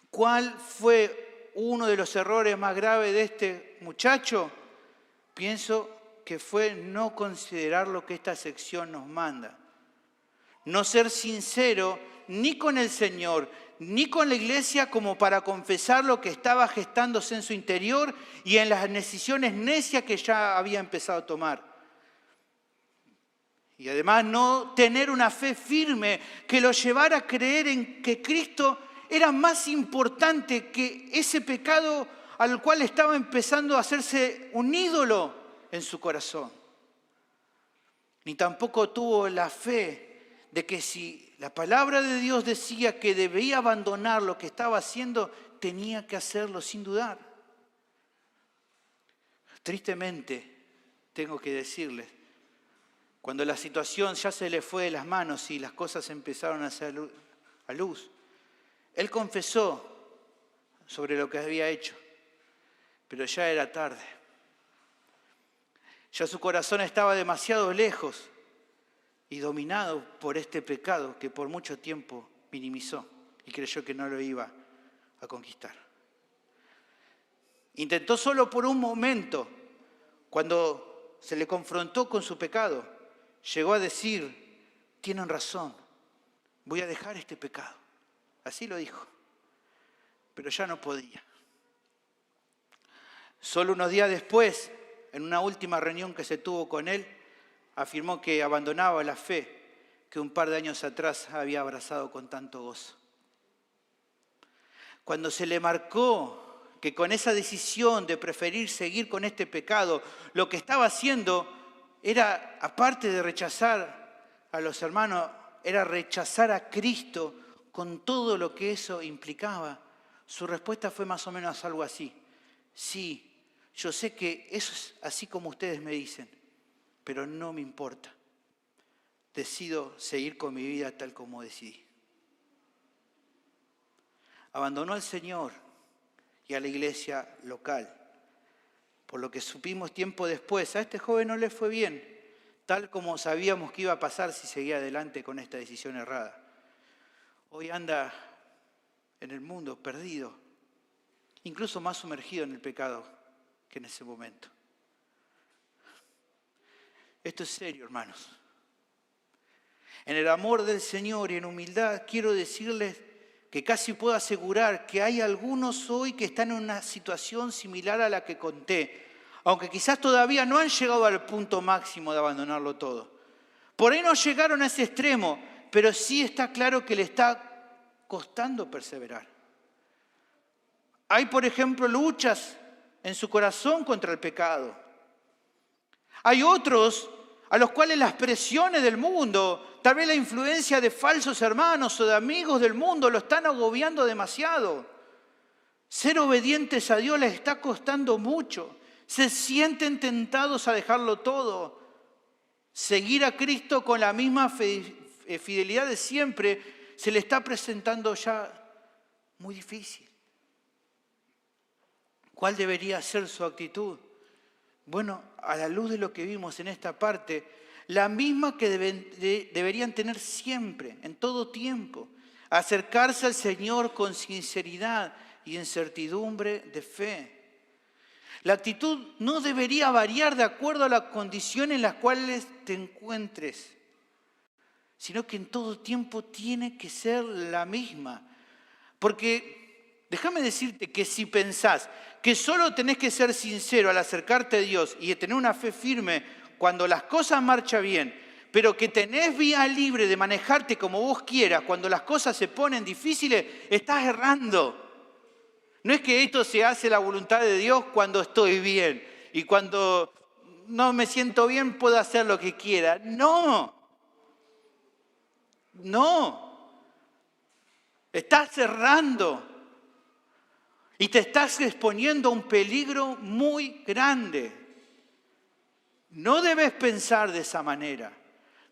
¿Cuál fue uno de los errores más graves de este muchacho? Pienso que fue no considerar lo que esta sección nos manda. No ser sincero ni con el Señor, ni con la iglesia como para confesar lo que estaba gestándose en su interior y en las decisiones necias que ya había empezado a tomar. Y además no tener una fe firme que lo llevara a creer en que Cristo era más importante que ese pecado al cual estaba empezando a hacerse un ídolo en su corazón. Ni tampoco tuvo la fe de que si la palabra de Dios decía que debía abandonar lo que estaba haciendo, tenía que hacerlo sin dudar. Tristemente, tengo que decirles, cuando la situación ya se le fue de las manos y las cosas empezaron a hacer a luz, él confesó sobre lo que había hecho, pero ya era tarde. Ya su corazón estaba demasiado lejos y dominado por este pecado que por mucho tiempo minimizó y creyó que no lo iba a conquistar. Intentó solo por un momento, cuando se le confrontó con su pecado, llegó a decir, tienen razón, voy a dejar este pecado. Así lo dijo, pero ya no podía. Solo unos días después, en una última reunión que se tuvo con él, afirmó que abandonaba la fe que un par de años atrás había abrazado con tanto gozo. Cuando se le marcó que con esa decisión de preferir seguir con este pecado, lo que estaba haciendo era, aparte de rechazar a los hermanos, era rechazar a Cristo con todo lo que eso implicaba, su respuesta fue más o menos algo así. Sí, yo sé que eso es así como ustedes me dicen, pero no me importa. Decido seguir con mi vida tal como decidí. Abandonó al Señor y a la iglesia local. Por lo que supimos tiempo después, a este joven no le fue bien, tal como sabíamos que iba a pasar si seguía adelante con esta decisión errada. Hoy anda en el mundo perdido, incluso más sumergido en el pecado que en ese momento. Esto es serio, hermanos. En el amor del Señor y en humildad quiero decirles que casi puedo asegurar que hay algunos hoy que están en una situación similar a la que conté, aunque quizás todavía no han llegado al punto máximo de abandonarlo todo. Por ahí no llegaron a ese extremo, pero sí está claro que le está costando perseverar. Hay, por ejemplo, luchas en su corazón contra el pecado. Hay otros a los cuales las presiones del mundo, tal vez la influencia de falsos hermanos o de amigos del mundo lo están agobiando demasiado. Ser obedientes a Dios les está costando mucho. Se sienten tentados a dejarlo todo. Seguir a Cristo con la misma fidelidad de siempre se le está presentando ya muy difícil. ¿Cuál debería ser su actitud? Bueno, a la luz de lo que vimos en esta parte, la misma que deberían tener siempre, en todo tiempo. Acercarse al Señor con sinceridad y en certidumbre de fe. La actitud no debería variar de acuerdo a la condición en las cuales te encuentres, sino que en todo tiempo tiene que ser la misma. Porque déjame decirte que si pensás que solo tenés que ser sincero al acercarte a Dios y tener una fe firme cuando las cosas marchan bien, pero que tenés vía libre de manejarte como vos quieras cuando las cosas se ponen difíciles, estás errando. No es que esto se hace la voluntad de Dios cuando estoy bien y cuando no me siento bien puedo hacer lo que quiera. No. Estás errando y te estás exponiendo a un peligro muy grande. No debes pensar de esa manera.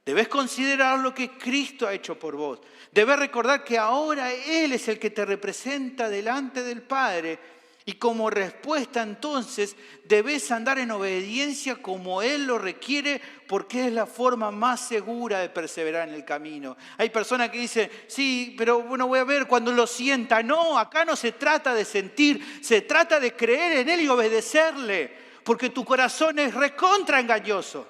Debes considerar lo que Cristo ha hecho por vos. Debes recordar que ahora Él es el que te representa delante del Padre. Y como respuesta entonces debes andar en obediencia como Él lo requiere porque es la forma más segura de perseverar en el camino. Hay personas que dicen, sí, pero bueno, voy a ver cuando lo sienta. No, acá no se trata de sentir, se trata de creer en Él y obedecerle. Porque tu corazón es recontra engañoso.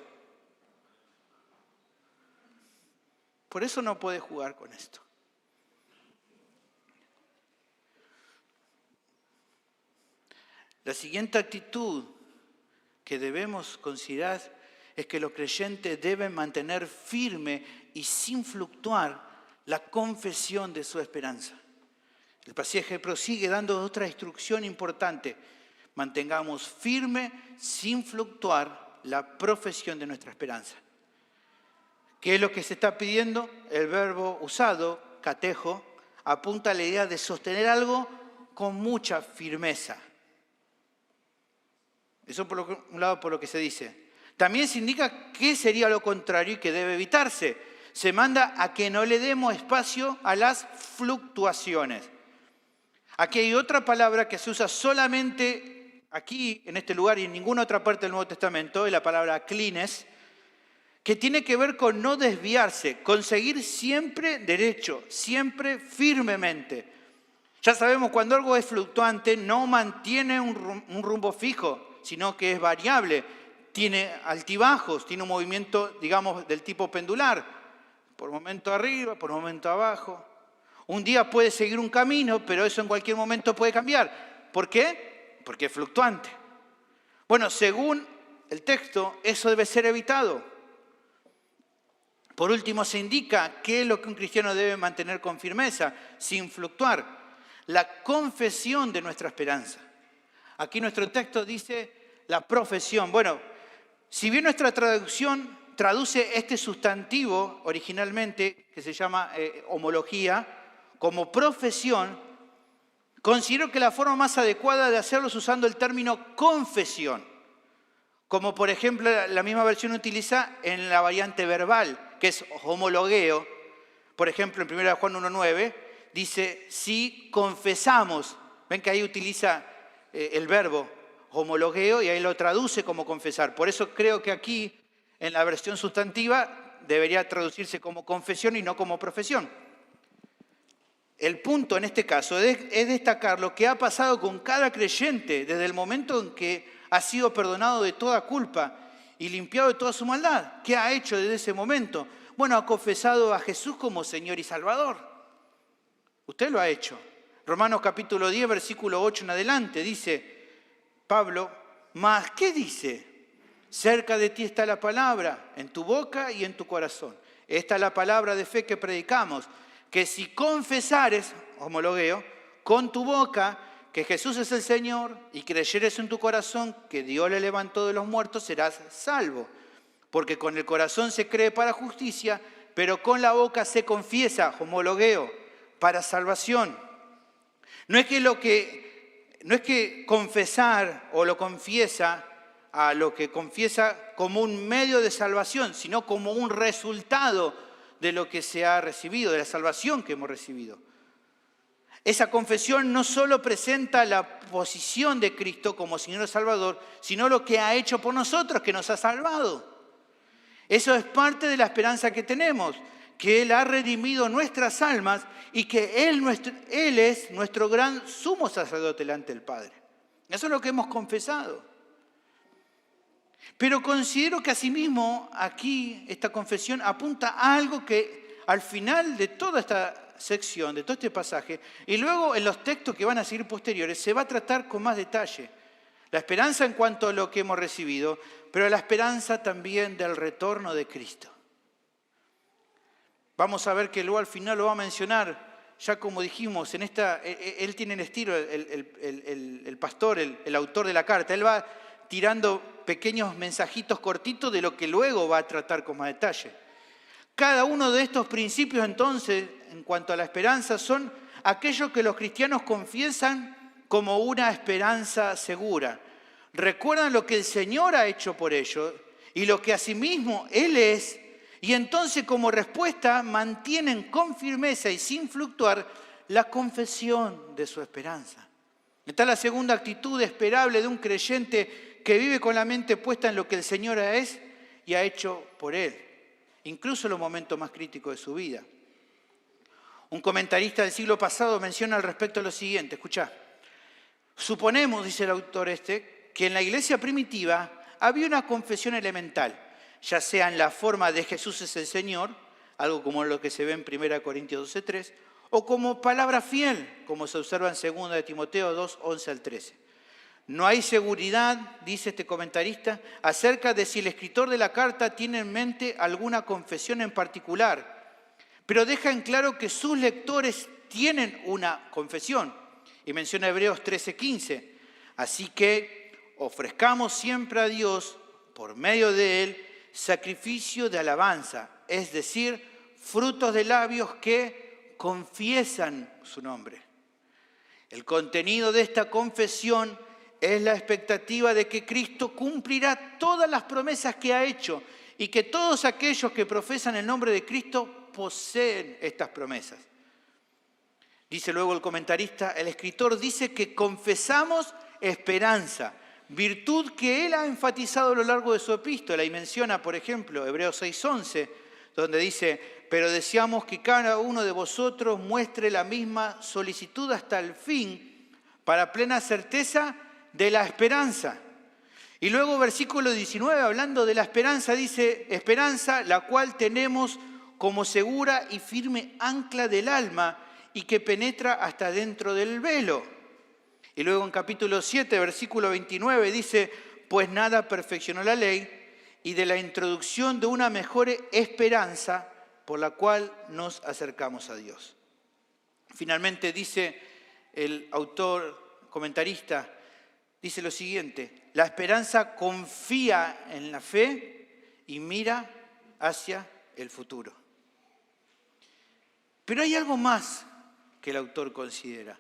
Por eso no puedes jugar con esto. La siguiente actitud que debemos considerar es que los creyentes deben mantener firme y sin fluctuar la confesión de su esperanza. El pasaje prosigue dando otra instrucción importante. Mantengamos firme, sin fluctuar, la profesión de nuestra esperanza. ¿Qué es lo que se está pidiendo? El verbo usado, catejo, apunta a la idea de sostener algo con mucha firmeza. Eso por un lado por lo que se dice. También se indica qué sería lo contrario y que debe evitarse. Se manda a que no le demos espacio a las fluctuaciones. Aquí hay otra palabra que se usa solamente aquí, en este lugar y en ninguna otra parte del Nuevo Testamento, es la palabra klines, que tiene que ver con no desviarse, con seguir siempre derecho, siempre firmemente. Ya sabemos, cuando algo es fluctuante, no mantiene un rumbo fijo, sino que es variable. Tiene altibajos, tiene un movimiento, digamos, del tipo pendular. Por momento arriba, por momento abajo. Un día puede seguir un camino, pero eso en cualquier momento puede cambiar. ¿Por qué? Porque es fluctuante. Bueno, según el texto, eso debe ser evitado. Por último, se indica qué es lo que un cristiano debe mantener con firmeza, sin fluctuar. La confesión de nuestra esperanza. Aquí nuestro texto dice la profesión. Bueno, si bien nuestra traducción traduce este sustantivo originalmente, que se llama homología, como profesión, considero que la forma más adecuada de hacerlo es usando el término confesión. Como por ejemplo la misma versión utiliza en la variante verbal, que es homologueo. Por ejemplo, en 1 Juan 1:9 dice, si confesamos, ven que ahí utiliza el verbo homologueo y ahí lo traduce como confesar. Por eso creo que aquí, en la versión sustantiva, debería traducirse como confesión y no como profesión. El punto en este caso es destacar lo que ha pasado con cada creyente desde el momento en que ha sido perdonado de toda culpa y limpiado de toda su maldad. ¿Qué ha hecho desde ese momento? Bueno, ha confesado a Jesús como Señor y Salvador. Usted lo ha hecho. Romanos capítulo 10, versículo 8 en adelante, dice Pablo, ¿más qué dice? Cerca de ti está la palabra, en tu boca y en tu corazón. Esta es la palabra de fe que predicamos, que si confesares, homologueo, con tu boca que Jesús es el Señor y creyeres en tu corazón que Dios le levantó de los muertos, serás salvo. Porque con el corazón se cree para justicia, pero con la boca se confiesa, homologueo, para salvación. No es que confesar o lo confiesa a lo que confiesa como un medio de salvación, sino como un resultado de lo que se ha recibido, de la salvación que hemos recibido. Esa confesión no solo presenta la posición de Cristo como Señor y Salvador, sino lo que ha hecho por nosotros, que nos ha salvado. Eso es parte de la esperanza que tenemos, que Él ha redimido nuestras almas y que Él es nuestro gran sumo sacerdote delante del Padre. Eso es lo que hemos confesado. Pero considero que asimismo aquí esta confesión apunta a algo que al final de toda esta sección, de todo este pasaje, y luego en los textos que van a seguir posteriores, se va a tratar con más detalle. La esperanza en cuanto a lo que hemos recibido, pero la esperanza también del retorno de Cristo. Vamos a ver que luego al final lo va a mencionar, ya como dijimos, él tiene el estilo, el pastor, el autor de la carta. Él va tirando pequeños mensajitos cortitos de lo que luego va a tratar con más detalle. Cada uno de estos principios, entonces, en cuanto a la esperanza, son aquellos que los cristianos confiesan como una esperanza segura. Recuerdan lo que el Señor ha hecho por ellos y lo que asimismo Él es, y entonces como respuesta mantienen con firmeza y sin fluctuar la confesión de su esperanza. Esta es la segunda actitud esperable de un creyente que vive con la mente puesta en lo que el Señor es y ha hecho por Él, incluso en los momentos más críticos de su vida. Un comentarista del siglo pasado menciona al respecto lo siguiente, escuchá. Suponemos, dice el autor que en la iglesia primitiva había una confesión elemental, ya sea en la forma de Jesús es el Señor, algo como lo que se ve en 1 Corintios 12:3, o como palabra fiel, como se observa en 2 de Timoteo 2, 11 al 13. No hay seguridad, dice este comentarista, acerca de si el escritor de la carta tiene en mente alguna confesión en particular, pero deja en claro que sus lectores tienen una confesión. Y menciona Hebreos 13:15. Así que ofrezcamos siempre a Dios, por medio de Él, sacrificio de alabanza, es decir, frutos de labios que confiesan su nombre. El contenido de esta confesión es la expectativa de que Cristo cumplirá todas las promesas que ha hecho y que todos aquellos que profesan el nombre de Cristo poseen estas promesas. Dice luego el comentarista, el escritor dice que confesamos esperanza, virtud que él ha enfatizado a lo largo de su epístola y menciona, por ejemplo, Hebreos 6:11, donde dice, pero deseamos que cada uno de vosotros muestre la misma solicitud hasta el fin para plena certeza de la esperanza. Y luego versículo 19, hablando de la esperanza, dice, esperanza la cual tenemos como segura y firme ancla del alma y que penetra hasta dentro del velo. Y luego en capítulo 7, versículo 29, dice, pues nada perfeccionó la ley y de la introducción de una mejor esperanza por la cual nos acercamos a Dios. Finalmente dice el autor, comentarista, dice lo siguiente, la esperanza confía en la fe y mira hacia el futuro. Pero hay algo más que el autor considera.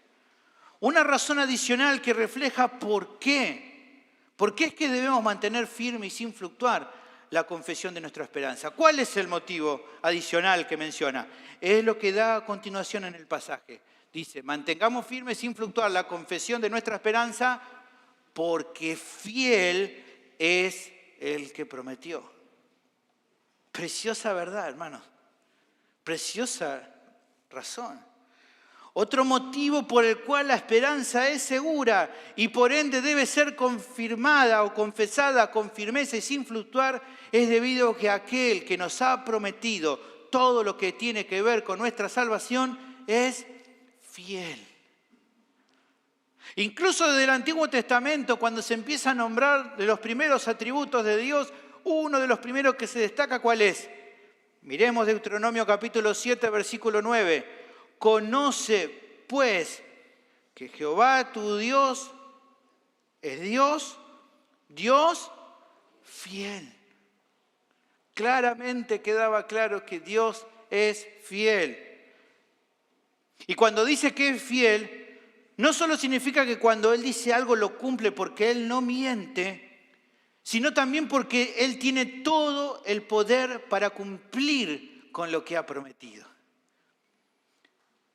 Una razón adicional que refleja por qué. ¿Por qué es que debemos mantener firme y sin fluctuar la confesión de nuestra esperanza? ¿Cuál es el motivo adicional que menciona? Es lo que da a continuación en el pasaje. Dice, mantengamos firme y sin fluctuar la confesión de nuestra esperanza porque fiel es el que prometió. Preciosa verdad, hermanos. Preciosa razón. Otro motivo por el cual la esperanza es segura y por ende debe ser confirmada o confesada con firmeza y sin fluctuar es debido a que aquel que nos ha prometido todo lo que tiene que ver con nuestra salvación es fiel. Incluso desde el Antiguo Testamento, cuando se empieza a nombrar de los primeros atributos de Dios, uno de los primeros que se destaca, ¿cuál es? Miremos Deuteronomio capítulo 7, versículo 9. Conoce, pues, que Jehová tu Dios es Dios fiel. Claramente quedaba claro que Dios es fiel. Y cuando dice que es fiel, no solo significa que cuando Él dice algo lo cumple porque Él no miente, sino también porque Él tiene todo el poder para cumplir con lo que ha prometido.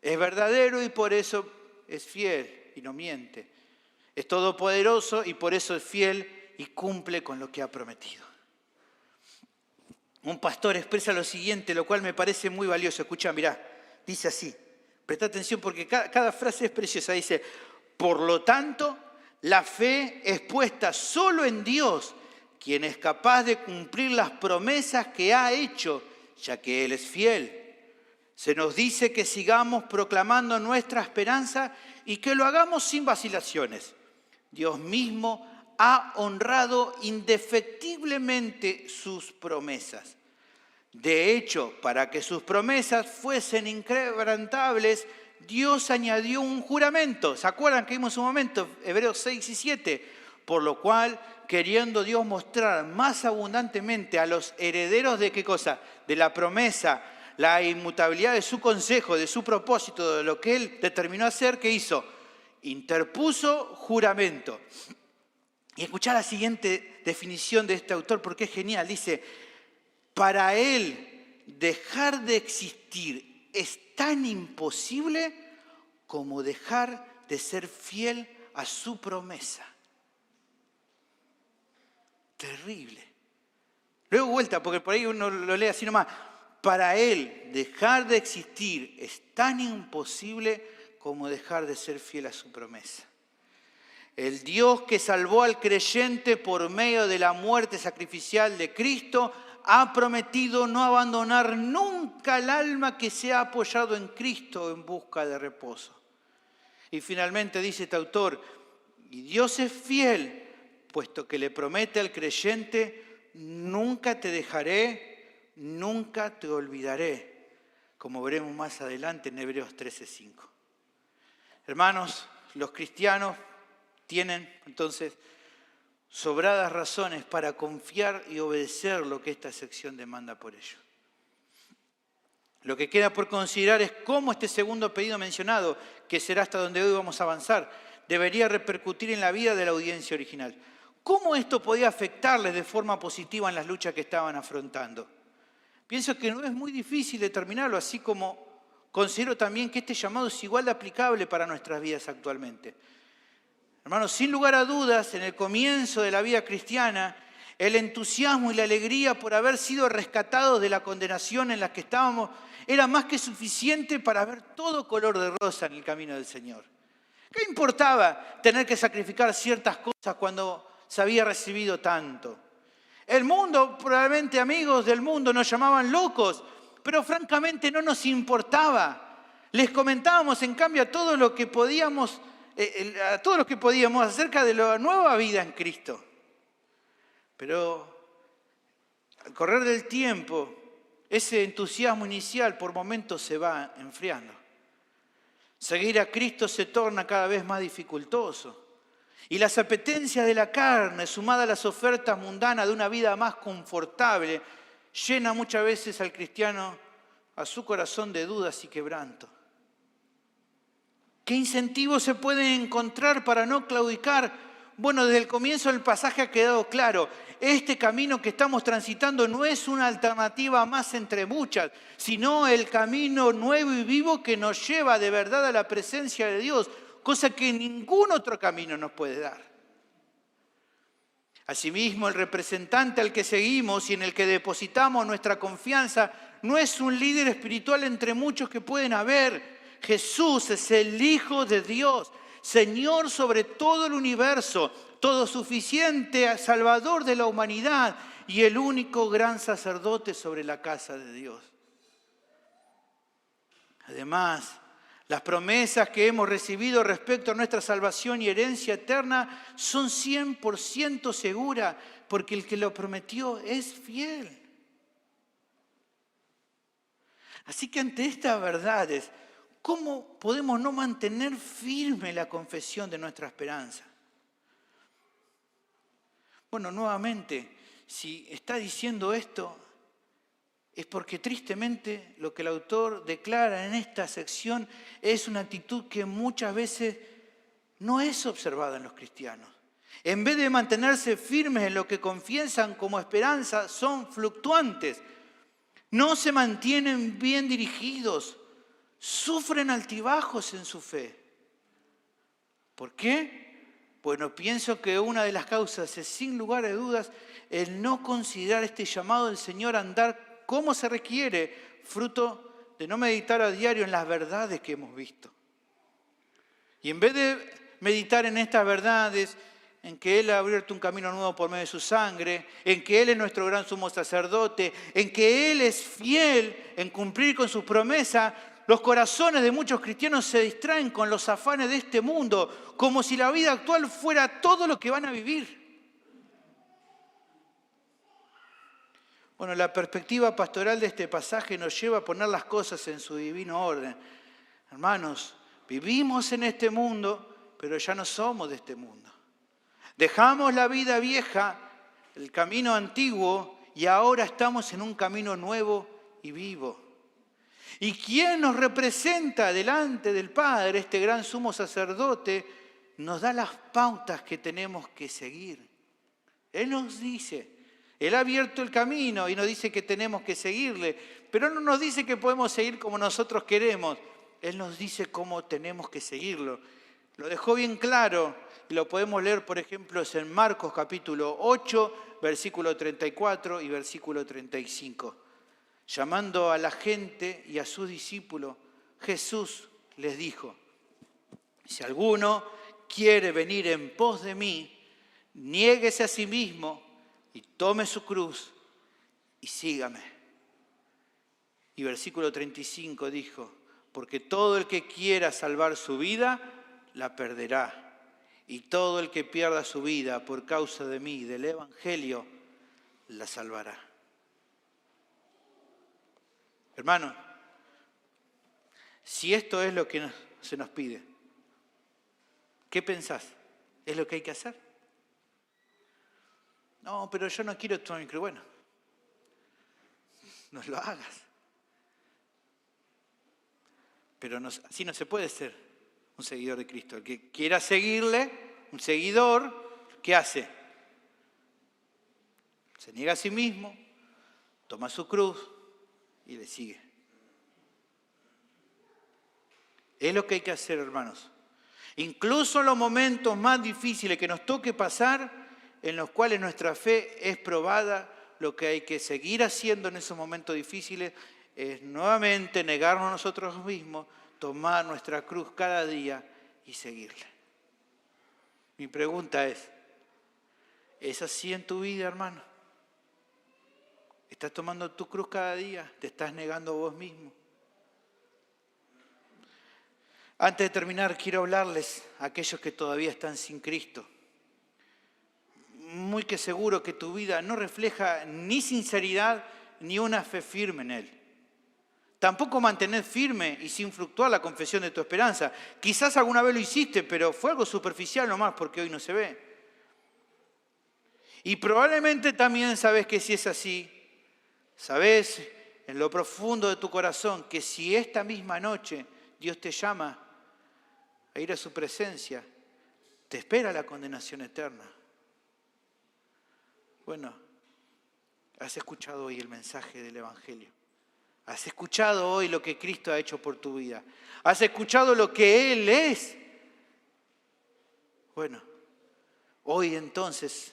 Es verdadero y por eso es fiel y no miente. Es todopoderoso y por eso es fiel y cumple con lo que ha prometido. Un pastor expresa lo siguiente, lo cual me parece muy valioso. Escucha, mirá, dice así. Presta atención porque cada frase es preciosa. Dice, por lo tanto, la fe es puesta solo en Dios, quien es capaz de cumplir las promesas que ha hecho, ya que Él es fiel. Se nos dice que sigamos proclamando nuestra esperanza y que lo hagamos sin vacilaciones. Dios mismo ha honrado indefectiblemente sus promesas. De hecho, para que sus promesas fuesen inquebrantables, Dios añadió un juramento. ¿Se acuerdan que vimos un momento? Hebreos 6 y 7. Por lo cual, queriendo Dios mostrar más abundantemente a los herederos de ¿qué cosa? De la promesa, la inmutabilidad de su consejo, de su propósito, de lo que Él determinó hacer, ¿qué hizo? Interpuso juramento. Y escuchá la siguiente definición de este autor porque es genial. Dice, para Él dejar de existir es tan imposible como dejar de ser fiel a su promesa. Terrible. Luego vuelta, porque por ahí uno lo lee así nomás. Para Él dejar de existir es tan imposible como dejar de ser fiel a su promesa. El Dios que salvó al creyente por medio de la muerte sacrificial de Cristo ha prometido no abandonar nunca el alma que se ha apoyado en Cristo en busca de reposo. Y finalmente dice este autor, y Dios es fiel, puesto que le promete al creyente, nunca te dejaré, nunca te olvidaré, como veremos más adelante en Hebreos 13:5. Hermanos, los cristianos tienen entonces sobradas razones para confiar y obedecer lo que esta sección demanda por ellos. Lo que queda por considerar es cómo este segundo pedido mencionado, que será hasta donde hoy vamos a avanzar, debería repercutir en la vida de la audiencia original. ¿Cómo esto podía afectarles de forma positiva en las luchas que estaban afrontando? Pienso que no es muy difícil determinarlo, así como considero también que este llamado es igual de aplicable para nuestras vidas actualmente. Hermanos, sin lugar a dudas, en el comienzo de la vida cristiana, el entusiasmo y la alegría por haber sido rescatados de la condenación en la que estábamos era más que suficiente para ver todo color de rosa en el camino del Señor. ¿Qué importaba tener que sacrificar ciertas cosas cuando se había recibido tanto? El mundo, probablemente amigos del mundo, nos llamaban locos, pero francamente no nos importaba. Les comentábamos, en cambio, a todos los que podíamos acerca de la nueva vida en Cristo. Pero al correr del tiempo, ese entusiasmo inicial por momentos se va enfriando. Seguir a Cristo se torna cada vez más dificultoso. Y las apetencias de la carne, sumadas a las ofertas mundanas de una vida más confortable, llena muchas veces al cristiano a su corazón de dudas y quebranto. ¿Qué incentivos se pueden encontrar para no claudicar? Bueno, desde el comienzo del pasaje ha quedado claro. Este camino que estamos transitando no es una alternativa más entre muchas, sino el camino nuevo y vivo que nos lleva de verdad a la presencia de Dios, cosa que ningún otro camino nos puede dar. Asimismo, el representante al que seguimos y en el que depositamos nuestra confianza no es un líder espiritual entre muchos que pueden haber. Jesús es el Hijo de Dios, Señor sobre todo el universo, todo suficiente, Salvador de la humanidad y el único gran sacerdote sobre la casa de Dios. Además, las promesas que hemos recibido respecto a nuestra salvación y herencia eterna son 100% seguras, porque el que lo prometió es fiel. Así que ante estas verdades, ¿cómo podemos no mantener firme la confesión de nuestra esperanza? Bueno, nuevamente, si está diciendo esto, es porque tristemente lo que el autor declara en esta sección es una actitud que muchas veces no es observada en los cristianos. En vez de mantenerse firmes en lo que confiesan como esperanza, son fluctuantes. No se mantienen bien dirigidos, sufren altibajos en su fe. ¿Por qué? Bueno, pienso que una de las causas es, sin lugar a dudas, el no considerar este llamado del Señor a andar como se requiere, fruto de no meditar a diario en las verdades que hemos visto. Y en vez de meditar en estas verdades, en que Él ha abierto un camino nuevo por medio de su sangre, en que Él es nuestro gran sumo sacerdote, en que Él es fiel en cumplir con sus promesas, los corazones de muchos cristianos se distraen con los afanes de este mundo, como si la vida actual fuera todo lo que van a vivir. Bueno, la perspectiva pastoral de este pasaje nos lleva a poner las cosas en su divino orden. Hermanos, vivimos en este mundo, pero ya no somos de este mundo. Dejamos la vida vieja, el camino antiguo, y ahora estamos en un camino nuevo y vivo. ¿Y quién nos representa delante del Padre, este gran sumo sacerdote? Nos da las pautas que tenemos que seguir. Él nos dice, Él ha abierto el camino y nos dice que tenemos que seguirle, pero no nos dice que podemos seguir como nosotros queremos. Él nos dice cómo tenemos que seguirlo. Lo dejó bien claro y lo podemos leer, por ejemplo, en Marcos capítulo 8, versículo 34 y versículo 35. Llamando a la gente y a sus discípulos, Jesús les dijo, si alguno quiere venir en pos de mí, niéguese a sí mismo y tome su cruz y sígame. Y versículo 35 dijo, porque todo el que quiera salvar su vida, la perderá. Y todo el que pierda su vida por causa de mí, del Evangelio, la salvará. Hermano, si esto es lo que se nos pide, ¿qué pensás? ¿Es lo que hay que hacer? No, pero yo no quiero tomar mi cruz. Bueno, no lo hagas. Pero así no se puede ser un seguidor de Cristo. El que quiera seguirle, un seguidor, ¿qué hace? Se niega a sí mismo, toma su cruz y le sigue. Es lo que hay que hacer, hermanos. Incluso en los momentos más difíciles que nos toque pasar, en los cuales nuestra fe es probada, lo que hay que seguir haciendo en esos momentos difíciles es nuevamente negarnos a nosotros mismos, tomar nuestra cruz cada día y seguirle. Mi pregunta ¿es así en tu vida, hermano? ¿Estás tomando tu cruz cada día? ¿Te estás negando a vos mismo? Antes de terminar, quiero hablarles a aquellos que todavía están sin Cristo. Muy que seguro que tu vida no refleja ni sinceridad ni una fe firme en Él. Tampoco mantener firme y sin fructuar la confesión de tu esperanza. Quizás alguna vez lo hiciste, pero fue algo superficial nomás porque hoy no se ve. Y probablemente también sabes que si es así, sabes en lo profundo de tu corazón que si esta misma noche Dios te llama a ir a su presencia, te espera la condenación eterna. Bueno, has escuchado hoy el mensaje del Evangelio. Has escuchado hoy lo que Cristo ha hecho por tu vida. Has escuchado lo que Él es. Bueno, hoy entonces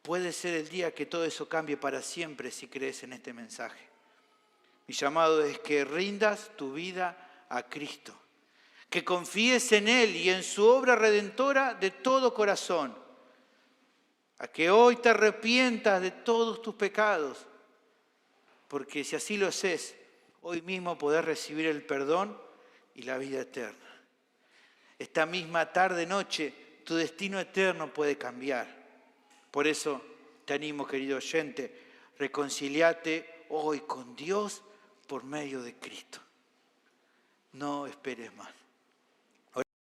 puede ser el día que todo eso cambie para siempre si crees en este mensaje. Mi llamado es que rindas tu vida a Cristo. Que confíes en Él y en su obra redentora de todo corazón. A que hoy te arrepientas de todos tus pecados. Porque si así lo haces, hoy mismo podés recibir el perdón y la vida eterna. Esta misma tarde-noche, tu destino eterno puede cambiar. Por eso te animo, querido oyente, reconciliate hoy con Dios por medio de Cristo. No esperes más.